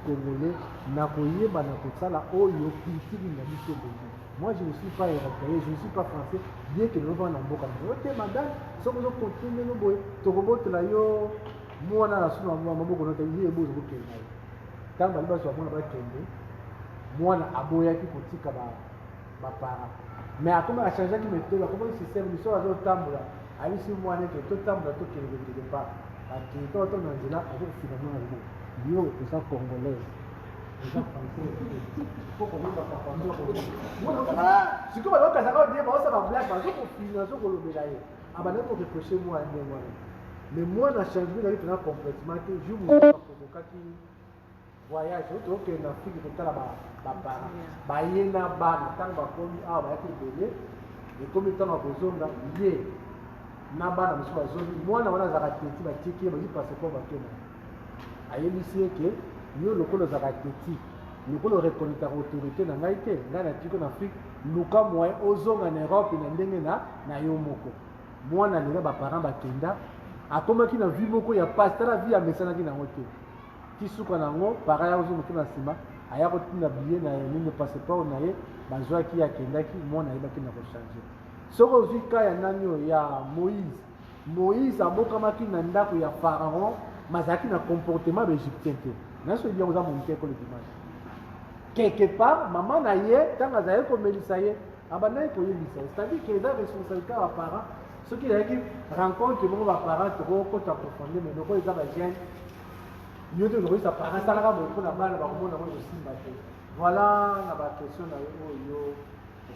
congolais. Na koyeba na kosala oyo culture na biso bongo. Moi, je ne suis pas européen, je ne suis pas français, bien que nous avons un bon candidat. Ok, madame, si vous continuez, nous avons un yo, moi, on a la somme, moi, on a dit, vous avez un quand on va sur moi, moi, on a aboyé qui continue ma part. Mais à comment changer qui me fait, comment le système, nous sommes à d'autres temps, à l'issue, moi, on est tout le temps, tout qui ne veut pas. Parce que tout le temps, on est là, avec finalement, yo, c'est ça, congolais. C'est comme si on a dit, ça va blague, parce qu'on finance, on le met là. Ah, ben, on reprocher moi, mais moi, on a changé la vie complètement. Je vous dis, voyage, ok, on a fait que tout la yena ban, tant que comme ah, va être belé, et comme étant en besoin là, yé, naba na monsieur zone, moi, on a zaraté, tu vas checker, vas-y, parce qu'on va tenir. Aïe, monsieur, que nous, le col de Zakati, nous pouvons reconnaître l'autorité dans l'Aïté, dans l'Afrique, nous comme moi, aux hommes en Europe, et na yomoko. Moi, on a les parents Bakenda, à comment qui n'a vu beaucoup, il y a pas la vie à Messana qui n'a pas qui souffre dans l'eau, pareil aux hommes qui n'a pas à y avoir une billet, ne passe pas au naïe, Bazoa qui a Kenda qui, moi, n'a pas changé. Ce résultat, il y a Moïse, à Mokamaki Nanda, il y a Pharaon, Mazaki n'a comportement égyptien. N'a pas dit aux hommes qui ont le dimanche. Quelque part, maman n'a pas tant à Zaïe comme Mélissaïe, abandonné pour Mélissaïe. C'est-à-dire qu'il y a des responsabilités à parents. Ceux qui rencontrent les parents, trop côté approfondi, mais nous les avons mieux de nous, ça paraît ça là beaucoup la balle, voilà la question à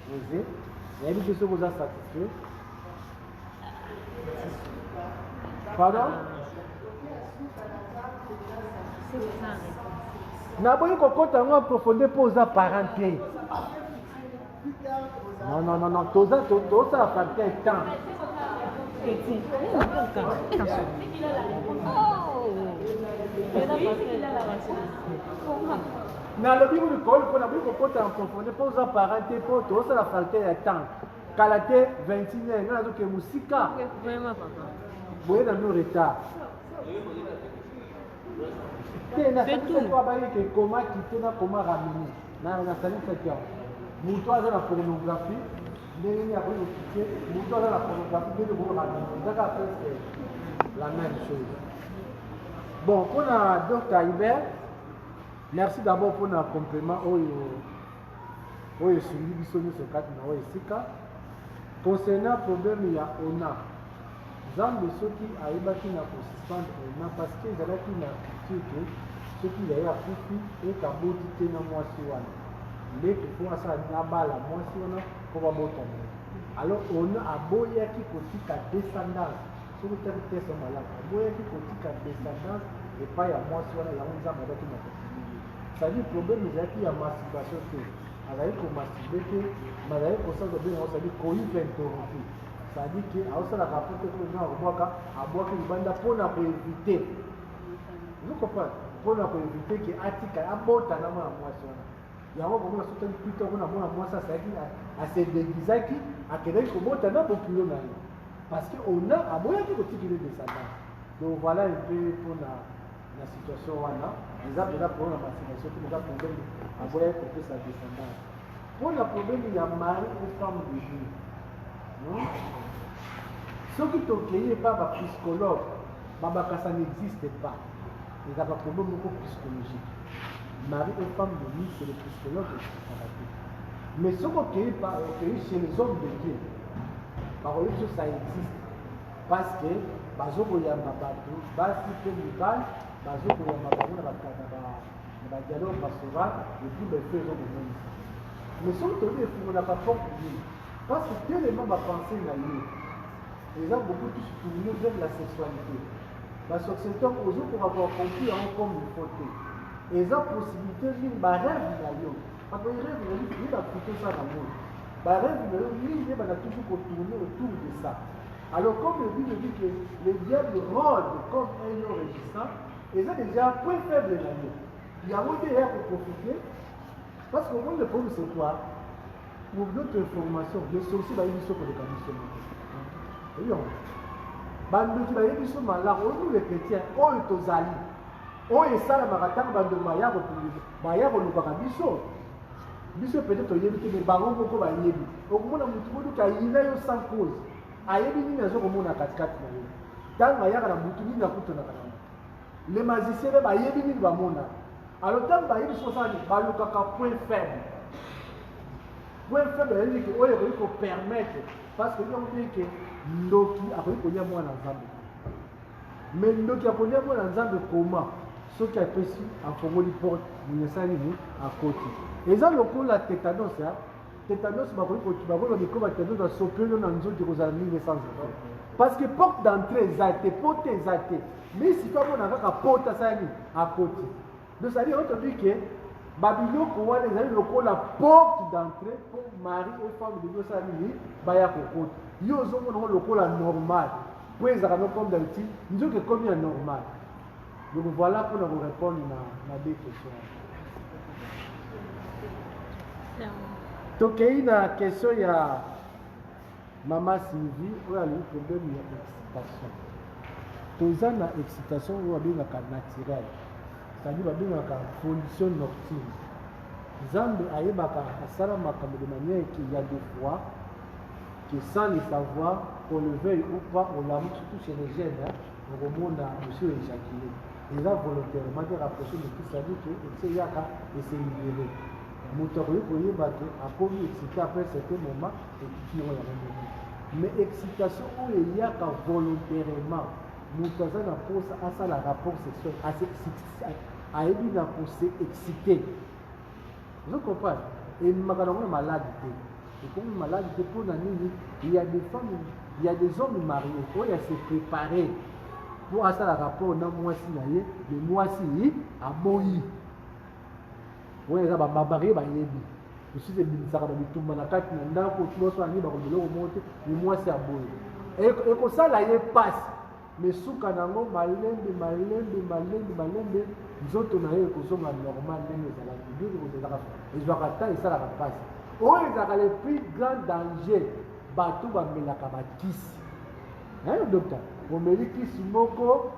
poser. Il y a une question que vous avez satisfait. Pardon? N'abonne qu'on a approfondi pour aux parentés. Non, tout ça a fait un temps. nalobi likolo mpona boyi kokota en profondeur mpo oza parent te mpo tosala facteur ya temps kala te 21 nga nazoke mosika boye na no retard te nasalisa bayeke ekomaki te nakoma ramini nasalisaki awa moto aza na pornographie ndenge nini akoki kokite moto aza na pornographie ndenge koko ramini ezaka presque la même chose. Bon, pour la Dr. Hubert, merci d'abord pour le complément au suivi sur ce cadre concernant le problème il y a ONA. Zambe ceux qui arrivent qui n'a pas suspendre ONA parce qu'ils avaient qui n'a culture ceux qui d'ailleurs poufi et kaboti tena moi si wana. Les que pour ça n'a pas la moi si wana pour va botter. Alors ONA a boya qui kotika descendance. Sur le territoire sont malades. Boya qui kotika descendance et pas ya moi si wana ya onza mabaki na continuer. Ça dit problème il y a qui a masturbation que azali ko masturber que mazali ko ça bien on ça dit ko interrompre. Ça dit que a osala rapport que na obwaka abwaka libanda pona ko éviter. Vous comprenez? Pona ko éviter que atika abota na moi si wana. Yango komona soto plutôt kuna mona moi ça qui a se déguisaki akende ko bota na bokilo na yo. Parce qu'on a aboya qui continue de descendance. Donc voilà un peu pour la situation wana. Les gens déjà pour la vaccination, tout le monde problème aboya pour sa descendance. Pour le problème il y a mari et femme de vie. Non? Ce qui sont créés par un psychologue, ça n'existe pas. Il y a un problème beaucoup psychologique. Mari et femme de vie, c'est le psychologue qui s'arrête. Mais ce qu'on crée chez les hommes de Dieu. Par exemple, ça existe parce que bazoko ya mabatu basi pe mibal bazoko ya mabatu na ba dialogue pastoral et puis les faits ont besoin. Mais si on te dit il n'a pas fort pour lui parce que tellement ma pensée na lui les gens beaucoup plus tournés vers la sexualité. La sexualité aux autres pour avoir compris comme il faut et les possibilité d'une rêve na yo parce que rêve il va plutôt ça dans le monde. Bah, lui, il va toujours tourner autour de ça. Alors, comme le Bible dit que le diable rôde comme un lion régissant, et ça déjà un point faible dans nous. Il y a monté hier pour profiter, parce qu'au moins le problème c'est quoi? Pour d'autres informations, les sorciers va y aller sur le conditionnement. Oui, bando qui va y aller sur malheur, nous les chrétiens, on est aux alliés. On est ça la marathon, bando maya pour nous parabiso. Biso peut-être yebi te bango moko ba yebi okomona mutu bodu ka yina yo sans cause ayebi nini azo komona katikati na yo tanga yaka na mutu nini akutona kana les magiciens ba yebi nini ba mona alors tanga ba yebi so ça ni ba lukaka point faible yani que oyo ko permettre parce que on dit que ndoki akoki konya mwana nzambe mais ndoki akonya mwana nzambe comment ce qui a pesi en fongoli porte ni sali ni à côté. Et ça, le coup, la tétanos, tétanos, parce que porte d'entrée, porte exaltée. Mais si tu as un porte à côté. Donc, ça veut dire que Babylone, la porte d'entrée pour mari et femme de Dieu, ça veut dire que il y a le coup normal. Pour les arabes comme d'habitude, nous disons que comme il est normal. Donc voilà pour nous répondre à des questions. Donc, il y a une question, il y a Maman Sylvie, où il y a le problème de l'excitation. Tous les ans, l'excitation, il y a une naturelle. C'est-à-dire qu'il y a une condition nocturne. Zambe a eu de manière qu'il y a des fois que sans le savoir, on le veuille ou pas, on l'a surtout chez les jeunes, on remonte à monsieur éjaculé. Et là, volontairement, de rapprocher de tout ça, dit que c'est Yaka et c'est libéré. Après un certain moment, mais excitation où il y a volontairement, Moutaza a la rapport sexuel, a évidemment pour s'exciter. Vous comprenez? Et malade. Et comme malade, pour il y a des femmes, il y a des hommes mariés, il y a se préparer pour avoir la rapport dans moi si de moi si à Moïse. Oui, ça va barrer, je suis ça va tout le monde et comme ça, là, il passe. mais suka nango malembe nzoto na ye ekozonga normal ndenge ezalaki biloko kozalaka ezwaka ta esalaka mpasi oyo ezalaka le plus grand danger bato bamelaka bakisi docteur omeli kisi moko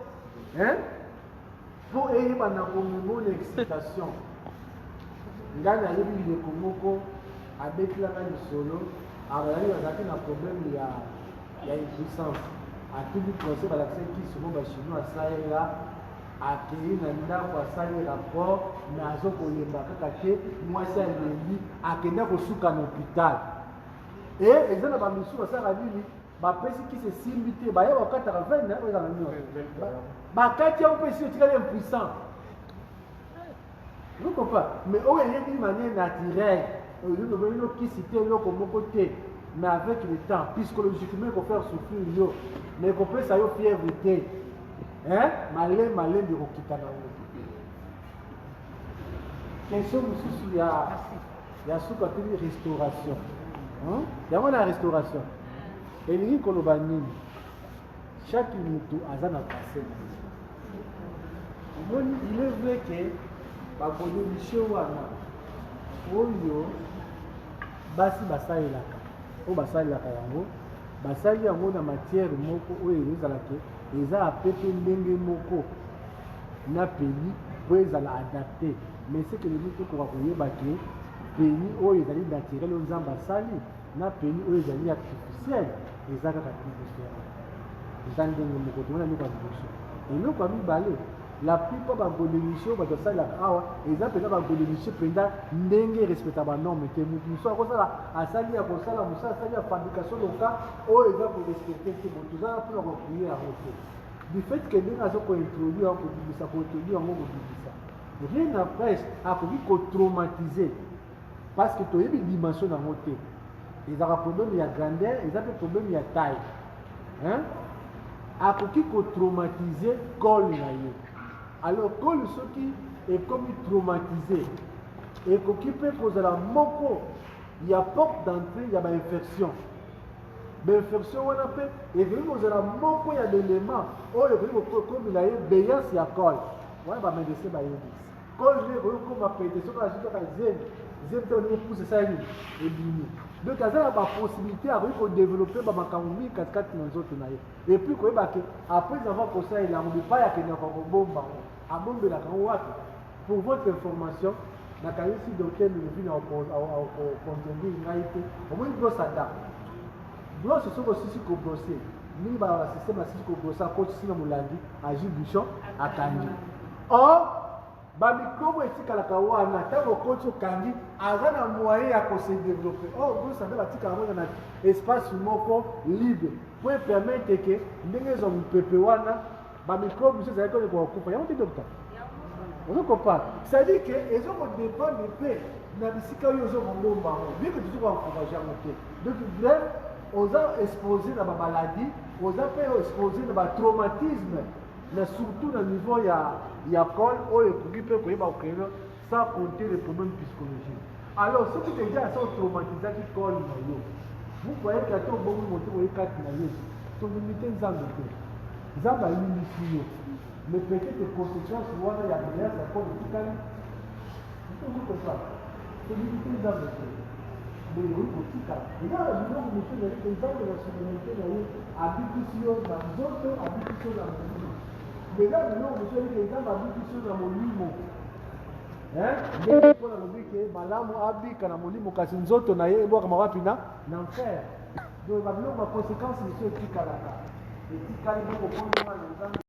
mpo eyeba na komemona excitation ngai nayebi ndeko moko abetelaka lisolo azalaki azalaki na problème ya impuissance atuli conseil balakisa kisi mo bachinois asalela akei na ndako asali rapport me azokoyemba kaka te mwasi alembi akenda kosuka na hôpital eza na bamisu basalaka nini bapesi kisi esimbi te baye bakataka 20 ezala nyonso bakati yango mpe esi otikali impuissant okopa mais oyo eyebi manière naturelle oyino kisi te eloko moko te mais avec le temps psychologiquement ekofaire souffrir yo mais ekopesa yo fièvre te malembe ekokita nango question mosusu ya suka teli restauration yango na restauration elingi koloba nini chaque mutu aza na passé omoni il est vrai que bakondition wana oyo basi basalelaka oyo basalelaka yango basali yango na matière moko oyo ezalaka eza apepe ndenge moko na peni po ezala adapté mais ce que lebi tokoka koyeba ke peni oyo ezali naturel oyo nzambe asali na peni oyo ezali artificiel eza kaka ti différent eza ndenge moko tomona ndeko ya liboso eloko ya mibale la plupart bagodemisio bato basalelaka awa eza mpenza bagodemisio mpenza ndenge respecta banorme te motu mosu akosala asali ya kosala mosala asali ya fabrication loka oyo eza korespecte te motu eza mpona kokuye yango te du fait ke ndenge aza kointroduire yango kobibisa kointroduire yango kobibisa rien n'empêche akoki kotraumatize parce que toyebi dimension nango te ezaka problème ya grandeur eza mpe problème ya taille akoki kotraumatize col na ye alors col soki ekomi traumatisé ekoki mpe kozala moko ya porte d'entrée ya bainfection bainfection wana mpe ekoki kozala moko ya l'élément oyo ekoki kokomela ye béance ya col wana bamedecin bayebisi col ne ekoki kokoma pete soki azwi kaka zemi te olingi pousse esala nini ebimi donc aza na bapossibilité akoki kodéveloppe bamakambo mingi katikati na nzoto na ye epuis koyeba ke après avoir kosalela yango bipai akendaka kobomba ngo abombelaka ngo wapi pour votre information nakanisi docteur milevi na okontendir ngai te omoni brosse ata brosse soki osisi kobrose mingi basystème asisi kobrose akotisi na molandi azwi bouchon akangi or bamikrobe etikalaka wana ntango okoti okangi aza na moyen ya kose développe or brosse ata batikaka ngo na espace moko libre po epermettre ke ndenge ezwa mopepe wana bamikrobe mosusu ezalaki koleka kokufa yango te docteur ozokopa c'est-à-dire ke ezokodépendre mpe na bisika oyo ozokobomba ngo bien que tozokoencourage yango te donc bref oza exposé na bamaladi oza mpe exposé na batraumatisme na surtout na niveau ya col oyo ekoki mpe koyeba kokende sans compter les problèmes psychologiques alors soki déjà asa otraumatisaki col na yo vous voyez que ata obongi moto oye kati na ye tondimite nzambe te nzambe ayimisi yo mais peut-être conséquence wana ya béance ya col etikali ozokosa tondimite nzambe te mais oyi kotikala ezala biloko mosu ezalike nzambe na souveraineté na ye abikisi yo na nzoto abikisi yo na molimo déjà biloko mosu ezalike nzambe abikisi yo na molimo ndenge mpona lobi ke malamu abika na molimo kasi nzoto na ye ebwakama wapi na enfer donc babiloko baconséquence mosu etikalaka etikali moko mpona na nzambe